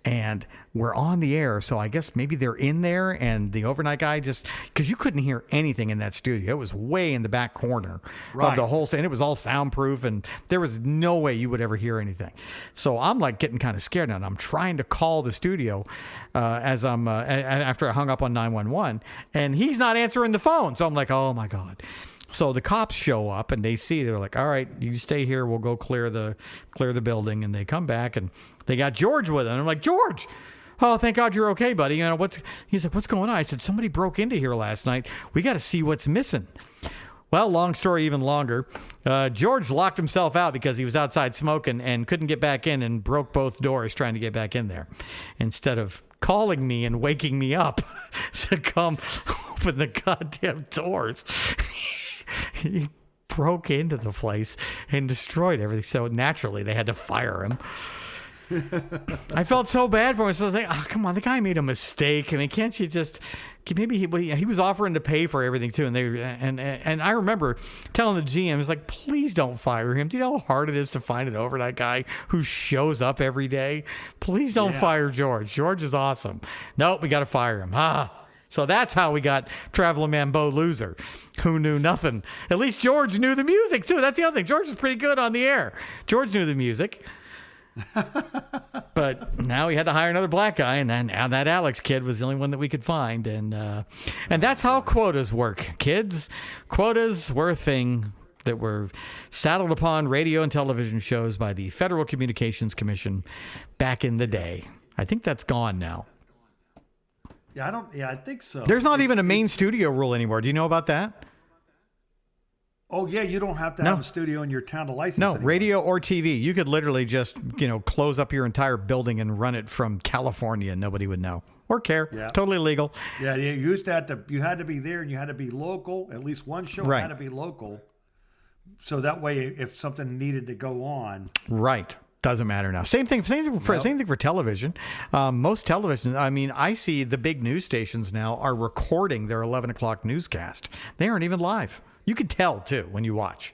and we're on the air. So I guess maybe they're in there, and the overnight guy because you couldn't hear anything in that studio. It was way in the back corner of the whole thing. It was all soundproof, and there was no way you would ever hear anything. So I'm like getting kind of scared now, and I'm trying to call the studio as I'm after I hung up on 911, and he's not answering the phone. So I'm like, oh my God. So the cops show up, and they're like, all right, you stay here. We'll go clear the building. And they come back, and they got George with them. And I'm like, George, oh, thank God you're okay, buddy. He's like, what's going on? I said, somebody broke into here last night. We got to see what's missing. Well, long story even longer. George locked himself out because he was outside smoking and couldn't get back in, and broke both doors trying to get back in there. Instead of calling me and waking me up to come open the goddamn doors, he broke into the place and destroyed everything. So naturally, they had to fire him. I felt so bad for him. So I was like, oh, come on, the guy made a mistake. I mean, can't you just... Maybe he was offering to pay for everything, too. And I remember telling the GM, I was like, please don't fire him. Do you know how hard it is to find an overnight guy who shows up every day? Please don't fire George. George is awesome. Nope, we got to fire him. So that's how we got Traveling Man Bo Loser, who knew nothing. At least George knew the music, too. That's the other thing. George is pretty good on the air. George knew the music. But now we had to hire another black guy, and then that Alex kid was the only one that we could find. And that's how quotas work, kids. Quotas were a thing that were saddled upon radio and television shows by the Federal Communications Commission back in the day. I think that's gone now. I think so. There's not even a main studio rule anymore. Do you know about that? Oh, yeah, you don't have to have a studio in your town to license No, anymore. radio or TV. You could literally just, close up your entire building and run it from California, and nobody would know or care. Yeah. Totally legal. Yeah, you had to be there, and you had to be local. At least one show had to be local. So that way, if something needed to go on. Right. Doesn't matter now. Same thing for television. Most television, I see the big news stations now are recording their 11 o'clock newscast. They aren't even live. You can tell, too, when you watch.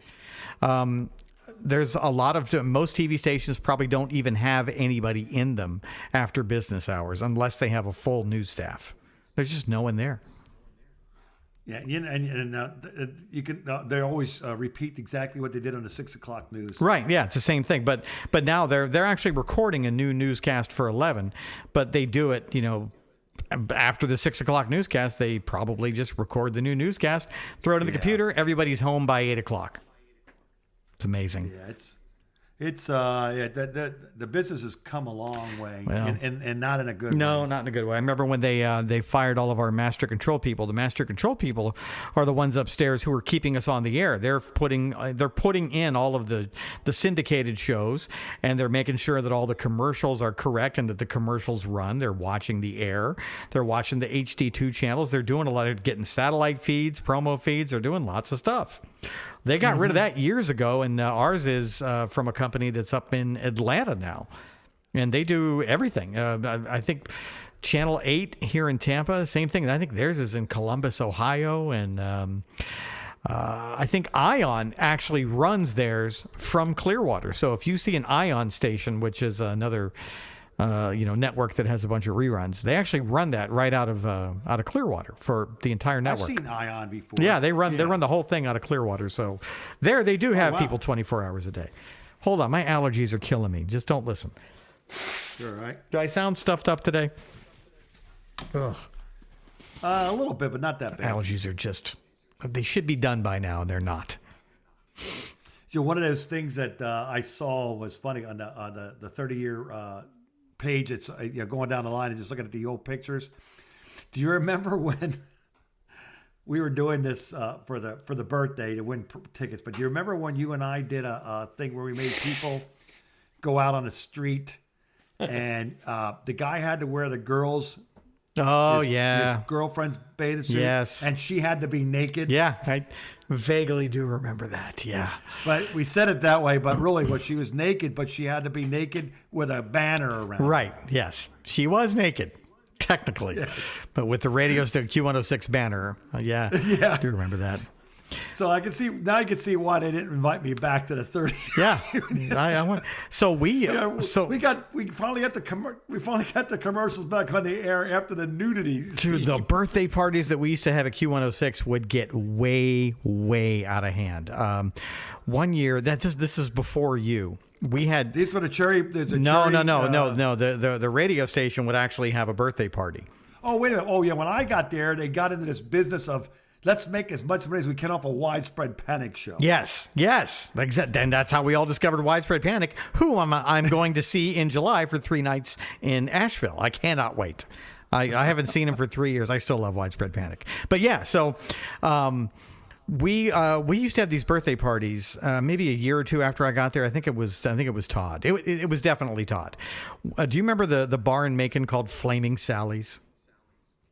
There's a lot of... Most TV stations probably don't even have anybody in them after business hours unless they have a full news staff. There's just no one there. Yeah, and you can. They always repeat exactly what they did on the 6 o'clock news. Right. Yeah, it's the same thing. But now they're actually recording a new newscast for 11, but they do it, after the 6 o'clock newscast. They probably just record the new newscast, throw it in the computer. Everybody's home by 8 o'clock. It's amazing. Yeah, the business has come a long way, and not in a good way. No, not in a good way. I remember when they fired all of our master control people. The master control people are the ones upstairs who are keeping us on the air. They're putting in all of the syndicated shows, and they're making sure that all the commercials are correct and that the commercials run. They're watching the air. They're watching the HD2 channels. They're doing a lot of getting satellite feeds, promo feeds. They're doing lots of stuff. They got rid of that years ago, and ours is from a company that's up in Atlanta now, and they do everything. I think Channel 8 here in Tampa, same thing. I think theirs is in Columbus, Ohio, and I think Ion actually runs theirs from Clearwater. So if you see an Ion station, which is another network that has a bunch of reruns, they actually run that right out of Clearwater for the entire network. I've seen Ion before. Yeah, they run the whole thing out of Clearwater. So they do have people 24 hours a day. Hold on, my allergies are killing me. Just don't listen. You're all right. Do I sound stuffed up today? Ugh. A little bit, but not that bad. Allergies are just, they should be done by now, and they're not. One of those things that I saw was funny on the 30-year page. It's going down the line and just looking at the old pictures. Do you remember when we were doing this for the birthday to win tickets? But do you remember when you and I did a thing where we made people go out on the street and the guy had to wear the girls' his girlfriend's bathing suit. Yes. And she had to be naked. Yeah, I vaguely do remember that. Yeah. But we said it that way, but really she was naked, but she had to be naked with a banner around. Right. Yes. She was naked, technically. Yes. But with the radio Q106 banner. Yeah. I do remember that. So I can see why they didn't invite me back to the 30. Yeah, I want. So we finally got the commercials back on the air after the nudity. The birthday parties that we used to have at Q106 would get way out of hand. One year, this is before you. We had these for the cherry. No. The radio station would actually have a birthday party. Oh wait a minute. Oh yeah, when I got there, they got into this business of, let's make as much money as we can off a Widespread Panic show. Yes. And that's how we all discovered Widespread Panic, who I'm going to see in July for 3 nights in Asheville. I cannot wait. I haven't seen him for 3 years. I still love Widespread Panic. But yeah, so we used to have these birthday parties maybe a year or two after I got there. I think it was Todd. It was definitely Todd. Do you remember the bar in Macon called Flaming Sally's?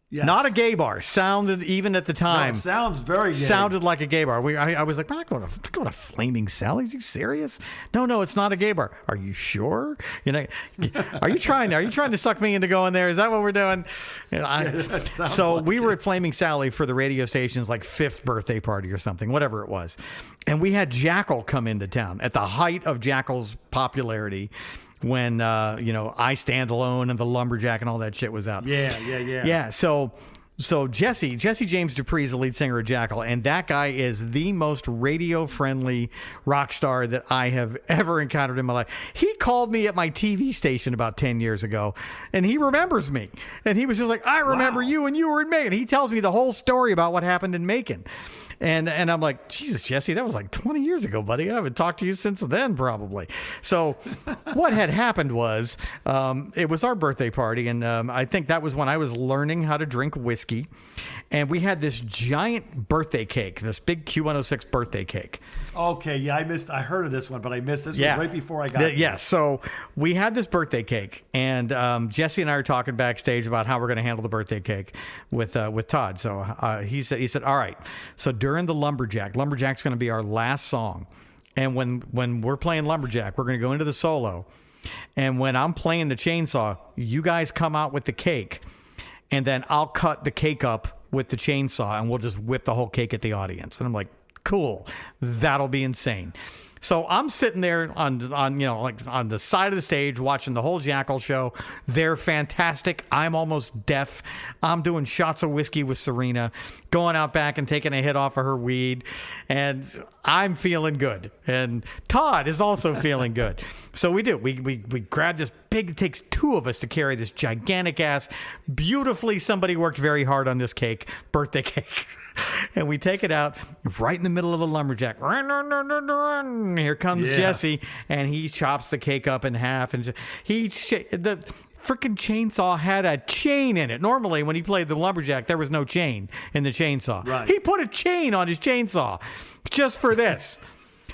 Yes. Not a gay bar. Sounded, even at the time. No, it sounds very gay. Sounded like a gay bar. I was like, I'm not going to Flaming Sally's. Are you serious? No, it's not a gay bar. Are you sure? Are you trying to suck me into going there? Is that what we're doing? We were at Flaming Sally for the radio station's like 5th birthday party or something, whatever it was. And we had Jacklyl come into town at the height of Jackl's popularity. When I Stand Alone and the Lumberjack and all that shit was out. Yeah. So Jesse James Dupree is the lead singer of Jacklyl, and that guy is the most radio friendly rock star that I have ever encountered in my life. He called me at my TV station about 10 years ago, and he remembers me. And he was just like, I remember you, and you were in Macon. He tells me the whole story about what happened in Macon. And I'm like, Jesus, Jesse, that was like 20 years ago, buddy. I haven't talked to you since then, probably. So what had happened was it was our birthday party, and I think that was when I was learning how to drink whiskey. And we had this giant birthday cake, this big Q106 birthday cake. Okay, yeah, I heard of this one, but I missed this. Was right before I got there. Yeah, so we had this birthday cake, and Jesse and I are talking backstage about how we're going to handle the birthday cake with Todd. So he said, all right, so during the Lumberjack's going to be our last song. And when we're playing Lumberjack, we're going to go into the solo. And when I'm playing the chainsaw, you guys come out with the cake, and then I'll cut the cake up with the chainsaw, and we'll just whip the whole cake at the audience. And I'm like, cool, that'll be insane. So I'm sitting there on the side of the stage watching the whole Jacklyl show. They're fantastic. I'm almost deaf. I'm doing shots of whiskey with Serena, going out back and taking a hit off of her weed, and I'm feeling good. And Todd is also feeling good. So we do. We grab this big. It takes 2 of us to carry this gigantic ass. Beautifully, somebody worked very hard on this cake, birthday cake. And we take it out right in the middle of the Lumberjack. Here comes Jesse, and he chops the cake up in half. And the freaking chainsaw had a chain in it. Normally, when he played the Lumberjack, there was no chain in the chainsaw. Right. He put a chain on his chainsaw just for this.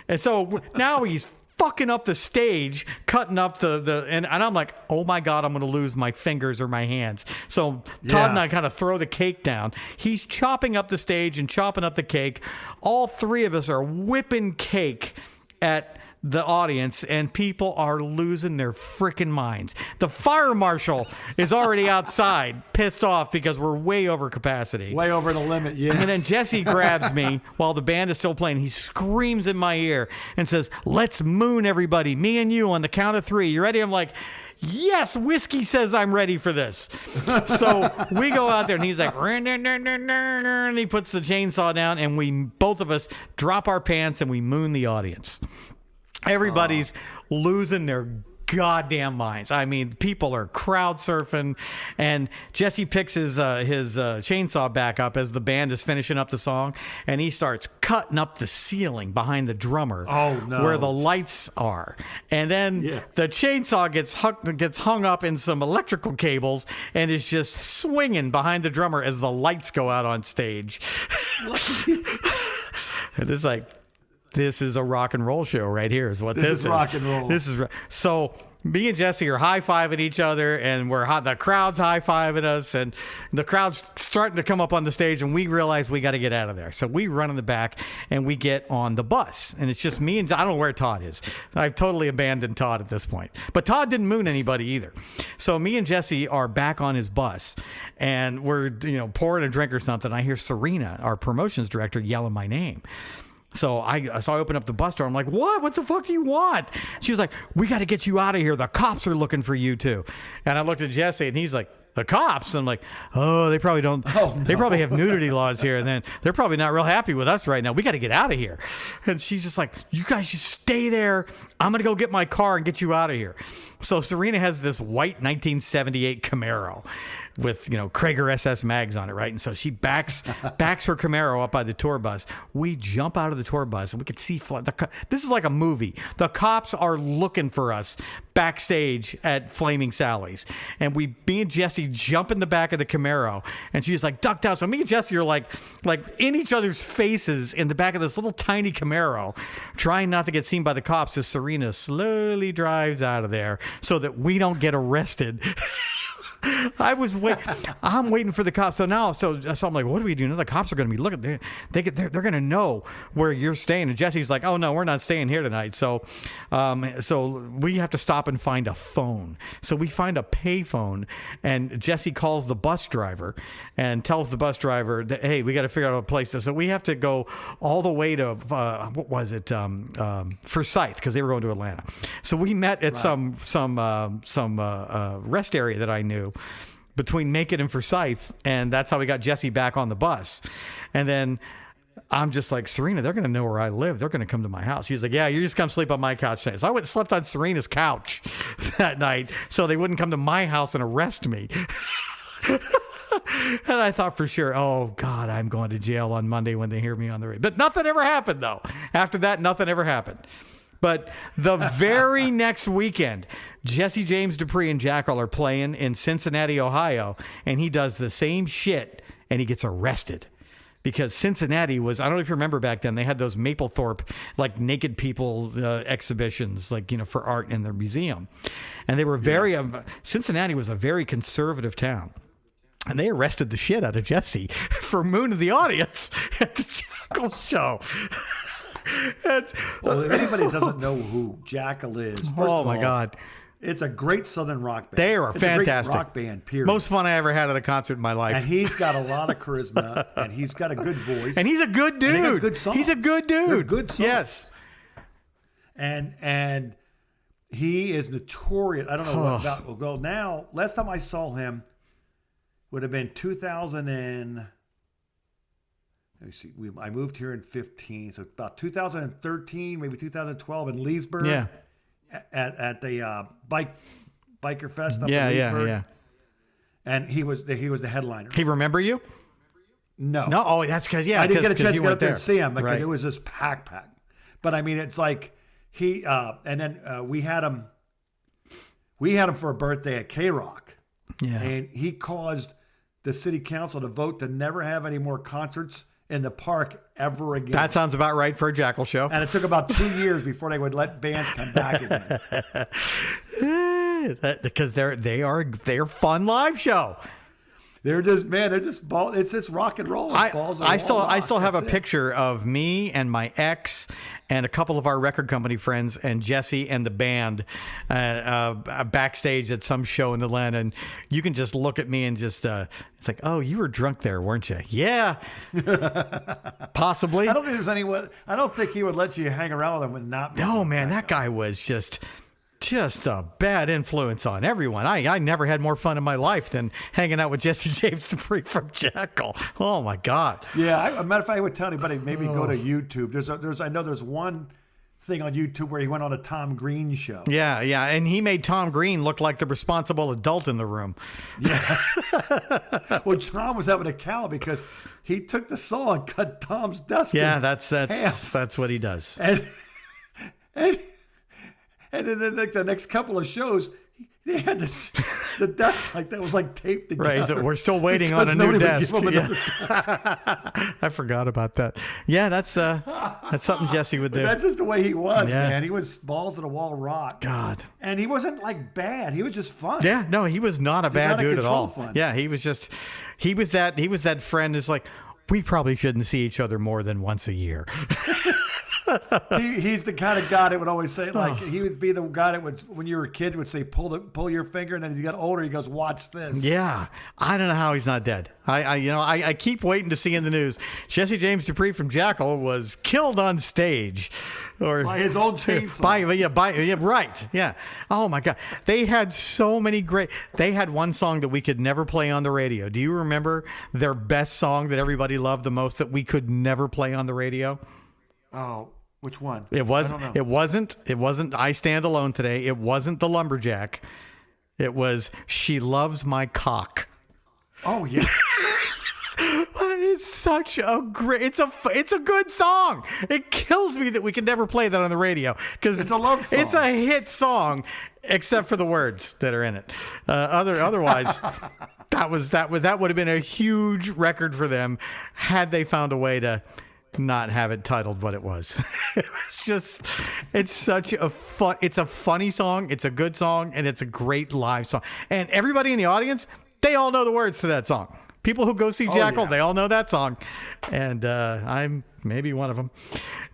And so now he's fucking up the stage, cutting up and I'm like, oh my God, I'm going to lose my fingers or my hands. So Todd and I kind of throw the cake down. He's chopping up the stage and chopping up the cake. All three of us are whipping cake at the audience, and people are losing their freaking minds. The fire marshal is already outside, pissed off because we're way over capacity. Way over the limit, yeah. And then Jesse grabs me while the band is still playing. He screams in my ear and says, let's moon everybody, me and you, on the count of 3. You ready? I'm like, yes, whiskey says I'm ready for this. So we go out there, and he's like, and he puts the chainsaw down, and both of us drop our pants, and we moon the audience. Everybody's losing their goddamn minds. I mean, people are crowd surfing, and Jesse picks his chainsaw back up as the band is finishing up the song, and he starts cutting up the ceiling behind the drummer where the lights are. And then the chainsaw gets hung up in some electrical cables and is just swinging behind the drummer as the lights go out on stage. And it's like, this is a rock and roll show right here is what this is. Rock and roll. So me and Jesse are high-fiving each other, and the crowd's high-fiving us, and the crowd's starting to come up on the stage, and we realize we got to get out of there. So we run in the back, and we get on the bus, and it's just me and I don't know where Todd is. I've totally abandoned Todd at this point. But Todd didn't moon anybody either. So me and Jesse are back on his bus, and we're pouring a drink or something. I hear Serena, our promotions director, yelling my name. So I open up the bus door. I'm like, what? What the fuck do you want? She was like, we got to get you out of here. The cops are looking for you too. And I looked at Jesse, and he's like, the cops? And I'm like, oh, they probably don't. Oh, no. They probably have nudity laws here. And then they're probably not real happy with us right now. We got to get out of here. And she's just like, you guys just stay there. I'm going to go get my car and get you out of here. So Serena has this white 1978 Camaro with, Krager SS mags on it, right? And so she backs her Camaro up by the tour bus. We jump out of the tour bus, and we could see this is like a movie. The cops are looking for us backstage at Flaming Sally's, and me and Jesse jump in the back of the Camaro, and she's like, duck down. So me and Jesse are like in each other's faces in the back of this little tiny Camaro, trying not to get seen by the cops as Serena slowly drives out of there so that we don't get arrested. I'm waiting for the cops. So I'm like, what do we do now? The cops are going to be looking. They're going to know where you're staying. And Jesse's like, oh no, we're not staying here tonight. So we have to stop and find a phone. So we find a pay phone, and Jesse calls the bus driver and tells the bus driver that, hey, we got to figure out a place to. So we have to go all the way to Forsyth, because they were going to Atlanta. So we met at some rest area that I knew between Macon and Forsyth, and that's how we got Jesse back on the bus. And then I'm just like, Serena, they're going to know where I live. They're going to come to my house. She's like, yeah, you just come sleep on my couch tonight. So I went and slept on Serena's couch that night so they wouldn't come to my house and arrest me. And I thought for sure, oh God, I'm going to jail on Monday when they hear me on the radio. But nothing ever happened though. After that, nothing ever happened. But the very next weekend, Jesse James Dupree and Jacklyl are playing in Cincinnati, Ohio, and he does the same shit, and he gets arrested. Because Cincinnati was, I don't know if you remember back then, they had those Mapplethorpe, like naked people exhibitions, for art in their museum. And they were Cincinnati was a very conservative town. And they arrested the shit out of Jesse for mooning the audience at the Jacklyl show. Well, if anybody doesn't know who Jacklyl is, first of all, God. It's a great Southern rock band. They are fantastic. A great rock band, period. Most fun I ever had at a concert in my life. And he's got a lot of charisma, and he's got a good voice. And he's a good dude. And they got good songs. He's a good dude. They're good songs. Yes. And he is notorious. I don't know what about. Well, now, last time I saw him would have been 2000 and... Let me see. I moved here in 15, so about 2013, maybe 2012 in Leesburg. Yeah. At the biker fest up in Leesburg. Yeah. And he was the headliner. He remember you? No. Oh, that's because I didn't get a chance to get up there and see him because it was just pack. But I mean, it's like he and then we had him for a birthday at K-Rock. Yeah. And he caused the city council to vote to never have any more concerts in the park ever again. That sounds about right for a Jacklyl show. And it took about 2 years before they would let bands come back again. Because they're fun live show. It's just rock and roll. I still have a picture of me and my ex and a couple of our record company friends and Jesse and the band backstage at some show in Atlanta, and you can just look at me and just it's like, oh, you were drunk there, weren't you? Yeah, possibly. I don't think he would let you hang around with him and not. No, man, that guy was just a bad influence on everyone. I never had more fun in my life than hanging out with Jesse James Dupree from Jacklyl. Oh my God. Yeah, a matter of fact, I would tell anybody maybe go to YouTube. I know there's one thing on YouTube where he went on a Tom Green show. Yeah, and he made Tom Green look like the responsible adult in the room. Yes. Well, Tom was having a cow because he took the saw and cut Tom's desk. Yeah, that's what he does. And then like the next couple of shows, they had the desk that was like taped together. Right, so we're still waiting on a new desk. I forgot about that. Yeah, that's something Jesse would do. But that's just the way he was, man. He was balls to the wall rock. God. And he wasn't like bad. He was just fun. Yeah, no, he was not a bad dude at all. Fun. Yeah, he was that friend is like, we probably shouldn't see each other more than once a year. He's the kind of guy that would always say, he would be the guy that would, when you were a kid, would say, pull your finger, and then as you got older, he goes, watch this. Yeah, I don't know how he's not dead. I keep waiting to see in the news, Jesse James Dupree from Jacklyl was killed on stage, or by his own chainsaw. Right. Yeah. Oh my God, they had so many great. They had one song that we could never play on the radio. Do you remember their best song that everybody loved the most that we could never play on the radio? Oh. Which one? It wasn't I Stand Alone Today. It wasn't The Lumberjack. It was She Loves My Cock. Oh yeah. That is such a great. It's a good song. It kills me that we could never play that on the radio because it's a love song. It's a hit song, except for the words that are in it. Otherwise, that would have been a huge record for them had they found a way to not have it titled what it was. It's such a funny song. It's a good song, and it's a great live song. And everybody in the audience, they all know the words to that song. People who go see Jacklyl, they all know that song. And I'm maybe one of them.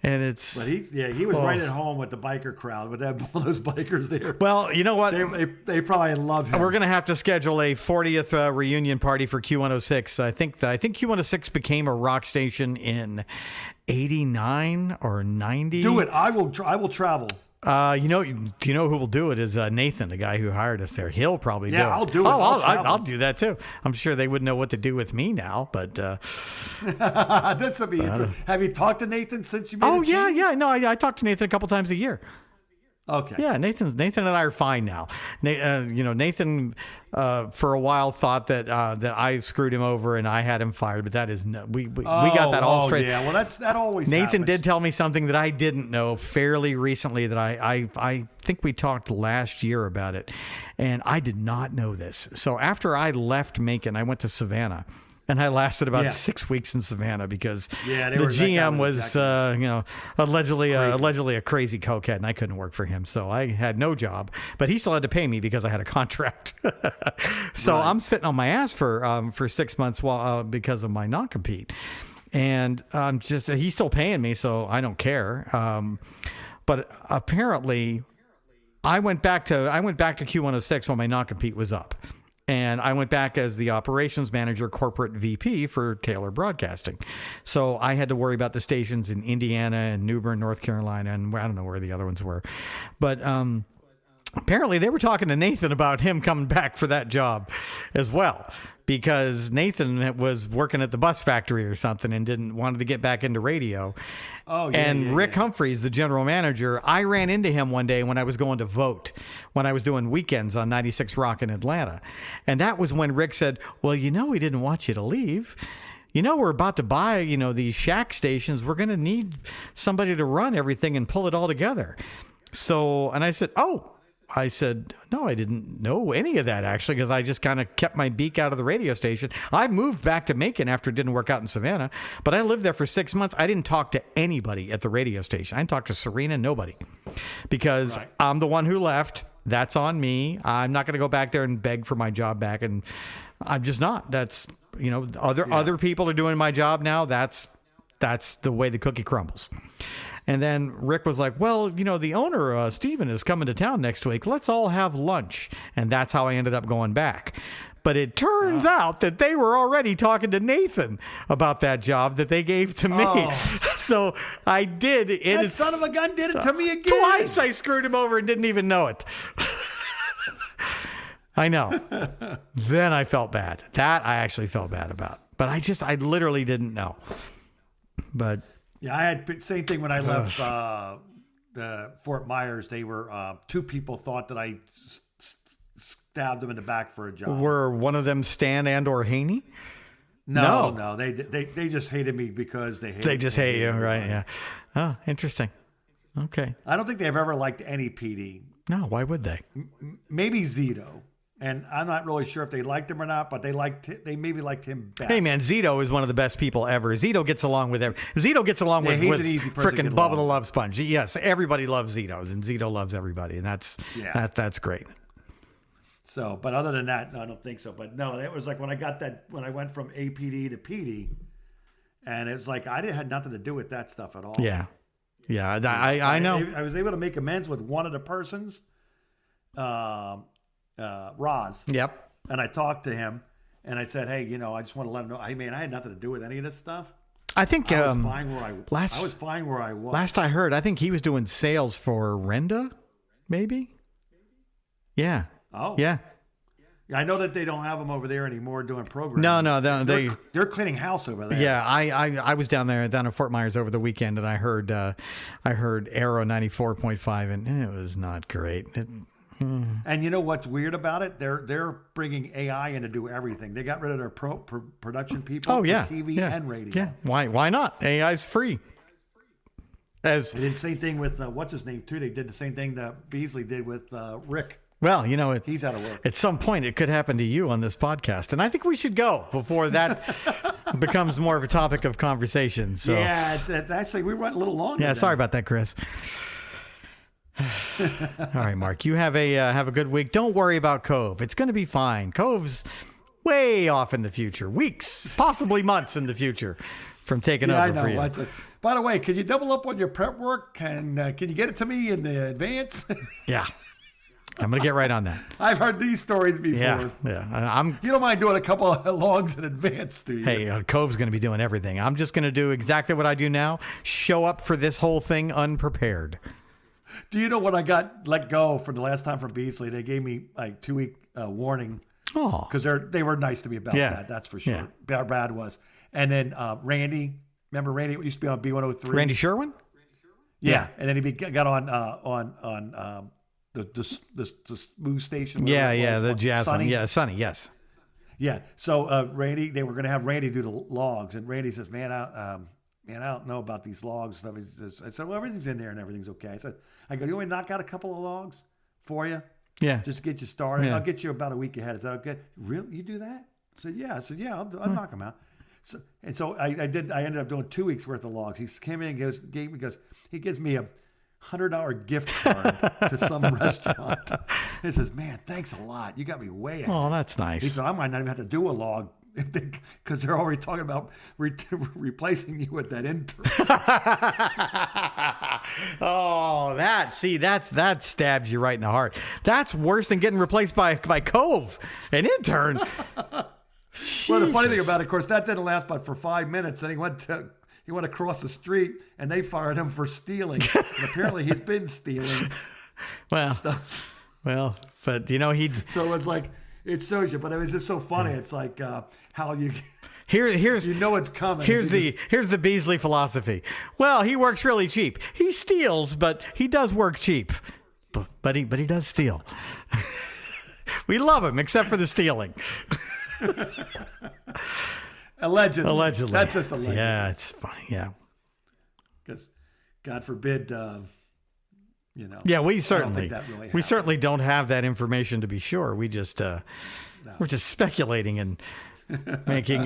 And it's... But he was right at home with the biker crowd, with that one of those bikers there. Well, you know what? They probably love him. We're going to have to schedule a 40th reunion party for Q106. I think Q106 became a rock station in 89 or 90. Do it. I will travel. Do you know who will do it is Nathan, the guy who hired us there. He'll probably do it. Yeah, I'll do it. I'll do that too. I'm sure they wouldn't know what to do with me now, but this will be interesting. Have you talked to Nathan since you made Oh yeah. No, I talk to Nathan a couple times a year. Okay. Yeah, Nathan and I are fine now. Nathan for a while thought that I screwed him over and I had him fired, but that is we got that all straight. Yeah, well that always Nathan happens. did tell me something that I didn't know fairly recently that I think we talked last year about it, and I did not know this. So after I left Macon, I went to Savannah. And I lasted about 6 weeks in Savannah because the GM was, allegedly a crazy cokehead, and I couldn't work for him. So I had no job, but he still had to pay me because I had a contract. So I'm sitting on my ass for 6 months because of my non-compete, and he's still paying me, so I don't care. But apparently, I went back to Q106 when my non-compete was up. And I went back as the operations manager, corporate VP for Taylor Broadcasting. So I had to worry about the stations in Indiana and New Bern, North Carolina, and I don't know where the other ones were. But apparently they were talking to Nathan about him coming back for that job as well, because Nathan was working at the bus factory or something and wanted to get back into radio. Rick Humphreys, the general manager, I ran into him one day when I was going to vote, when I was doing weekends on 96 Rock in Atlanta. And that was when Rick said, well, we didn't want you to leave. We're about to buy, these shack stations. We're going to need somebody to run everything and pull it all together. So, and I said, oh, I said, no, I didn't know any of that, actually, because I just kind of kept my beak out of the radio station. I moved back to Macon after it didn't work out in Savannah, but I lived there for 6 months. I didn't talk to anybody at the radio station. I didn't talk to Serena, nobody, because I'm the one who left. That's on me. I'm not going to go back there and beg for my job back, and I'm just not. That's, other people are doing my job now. That's the way the cookie crumbles. And then Rick was like, well, the owner, Steven, is coming to town next week. Let's all have lunch. And that's how I ended up going back. But it turns out that they were already talking to Nathan about that job that they gave to me. Oh. So I did. That son of a gun did it to me again. Twice I screwed him over and didn't even know it. I know. Then I felt bad. That I actually felt bad about. But I literally didn't know. But... yeah, I had same thing when I left Fort Myers. They were 2 people thought that I stabbed them in the back for a job. Were one of them Stan and or Haney? No. They just hated me because they just hate you, right? Yeah. Oh, interesting. Okay. I don't think they've ever liked any PD. No, why would they? Maybe Zito. And I'm not really sure if they liked him or not, but they maybe liked him best. Hey man, Zito is one of the best people ever. Zito gets along with freaking frickin' Bubba the Love Sponge. Yes, everybody loves Zito, and Zito loves everybody, and that's great. So, but other than that, no, I don't think so. But no, it was like when I went from APD to PD, and it was like I had nothing to do with that stuff at all. Yeah, I know. I was able to make amends with one of the persons. Roz. Yep. And I talked to him and I said, hey, I just want to let him know. I had nothing to do with any of this stuff. I think I was fine where I was. Last I heard, I think he was doing sales for Renda, maybe. Yeah. Oh. Yeah. I know that they don't have them over there anymore doing programming. No, they're cleaning house over there. Yeah, I was down in Fort Myers over the weekend, and I heard Arrow 94.5, and it was not great. And you know what's weird about it? They're bringing AI in to do everything. They got rid of their production people for TV and radio. Yeah, why not? AI's free. They did the same thing with what's his name too. They did the same thing that Beasley did with Rick. Well, he's out of work. At some point, it could happen to you on this podcast, and I think we should go before that becomes more of a topic of conversation. So yeah, it's actually we went a little longer. Yeah, sorry about that, Chris. All right, Mark, you have a good week. Don't worry about Cove. It's going to be fine. Cove's way off in the future, weeks, possibly months in the future from taking over for you. By the way, can you double up on your prep work? And can you get it to me in the advance? Yeah. I'm going to get right on that. I've heard these stories before. Yeah. You don't mind doing a couple of logs in advance, do you? Hey, Cove's going to be doing everything. I'm just going to do exactly what I do now, show up for this whole thing unprepared. Do you know when I got let go for the last time from Beasley? They gave me like 2-week warning. Oh, because they were nice to me about that. That's for sure. Yeah. Brad was, and then Randy. Remember Randy? Used to be on B103. Randy Sherwin. Yeah, and then he got on the smooth station. The jazz Sunny. one. Yeah, Sunny. Yes. Yeah. So Randy, they were going to have Randy do the logs, and Randy says, "Man, I don't know about these logs." I said, "Well, everything's in there and everything's okay." I go, "You want me to knock out a couple of logs for you? Yeah. Just to get you started. Yeah. I'll get you about a week ahead. Is that okay?" "Really? You do that?" I said, "Yeah." I'll knock them out. So I did. I ended up doing 2 weeks worth of logs. He came in and he gives me a $100 gift card to some restaurant. He says, "Man, thanks a lot. You got me way ahead." Oh, that's nice. He said, "I might not even have to do a log because they're already talking about replacing you with that intern." Oh, that stabs you right in the heart. That's worse than getting replaced by Cove, an intern. Well, the funny thing about it, of course, that didn't last but for 5 minutes. Then he went across the street and they fired him for stealing. And apparently he's been stealing stuff. Well, but So it's like, it shows you, but it was just so funny. It's like how you... Here's it's coming. Here's the Beasley philosophy. Well, he works really cheap. He steals, but he does work cheap. But he does steal. We love him, except for the stealing. Allegedly. That's just allegedly. Yeah, it's fine. Yeah. Because God forbid You know. Yeah, we I don't certainly think that really we happened. certainly don't have that information to be sure. We just we're just speculating and making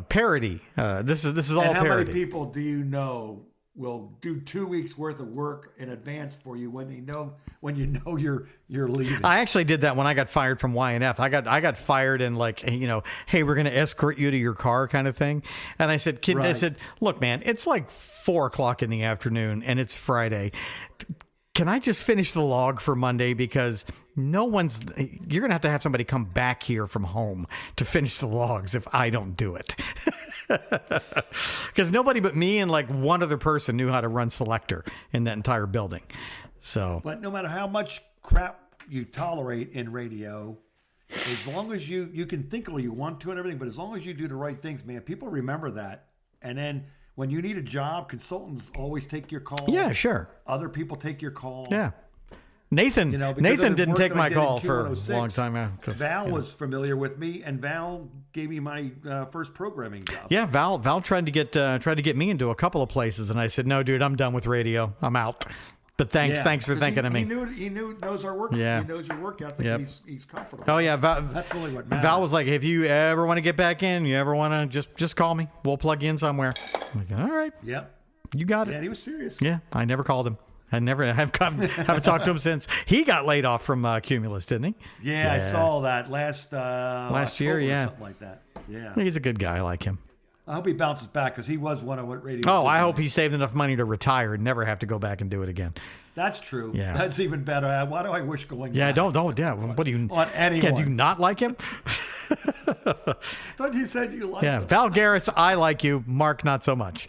parody. This is all And how parody. many people do you know will do 2 weeks worth of work in advance for you when you know you're leaving? I actually did that when I got fired from YNF. I got fired and like, hey, we're going to escort you to your car kind of thing. And I said, I Right. said, look, man, it's like 4:00 in the afternoon and it's Friday. Can I just finish the log for Monday? Because you're going to have somebody come back here from home to finish the logs if I don't do it. Because nobody but me and like one other person knew how to run selector in that entire building. So, But no matter how much crap you tolerate in radio, as long as you can think all you want to and everything, but as long as you do the right things, man, people remember that. And then when you need a job, consultants always take your call. yeah, sure. Other people take your call. Yeah. Nathan Because of Nathan the didn't work take that I my did in call for a 206, long time. Val was familiar with me, and Val gave me my first programming job. Yeah, Val tried to get me into a couple of places, and I said, no, dude, I'm done with radio. I'm out. But thanks for 'Cause thinking of me. He knows our work. Yeah. He knows your work ethic. Yep. And he's comfortable. Oh yeah, That's really what matters. Val was like, if you ever want to get back in, you ever want to just call me. We'll plug you in somewhere. I'm like, all right, Yep. you got Yeah, it. he was serious. Yeah, I never called him. Haven't talked to him since. He got laid off from Cumulus, didn't he? Yeah, I saw that last year, October or yeah. something like that. Yeah. He's a good guy. I like him. I hope he bounces back because he was one of what radio. Oh, did. I hope he saved enough money to retire and never have to go back and do it again. That's true. Yeah. That's even better. Why do I wish going Yeah, back? don't. Yeah, what do you? On anyone. Yeah, do you not like him? Thought you said you liked Yeah, him. Val Garris, I like you. Mark, not so much.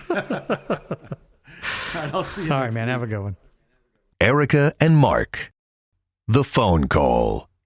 All right, I'll see you All right, next man. week. Have a good one. Erica and Mark. The phone call.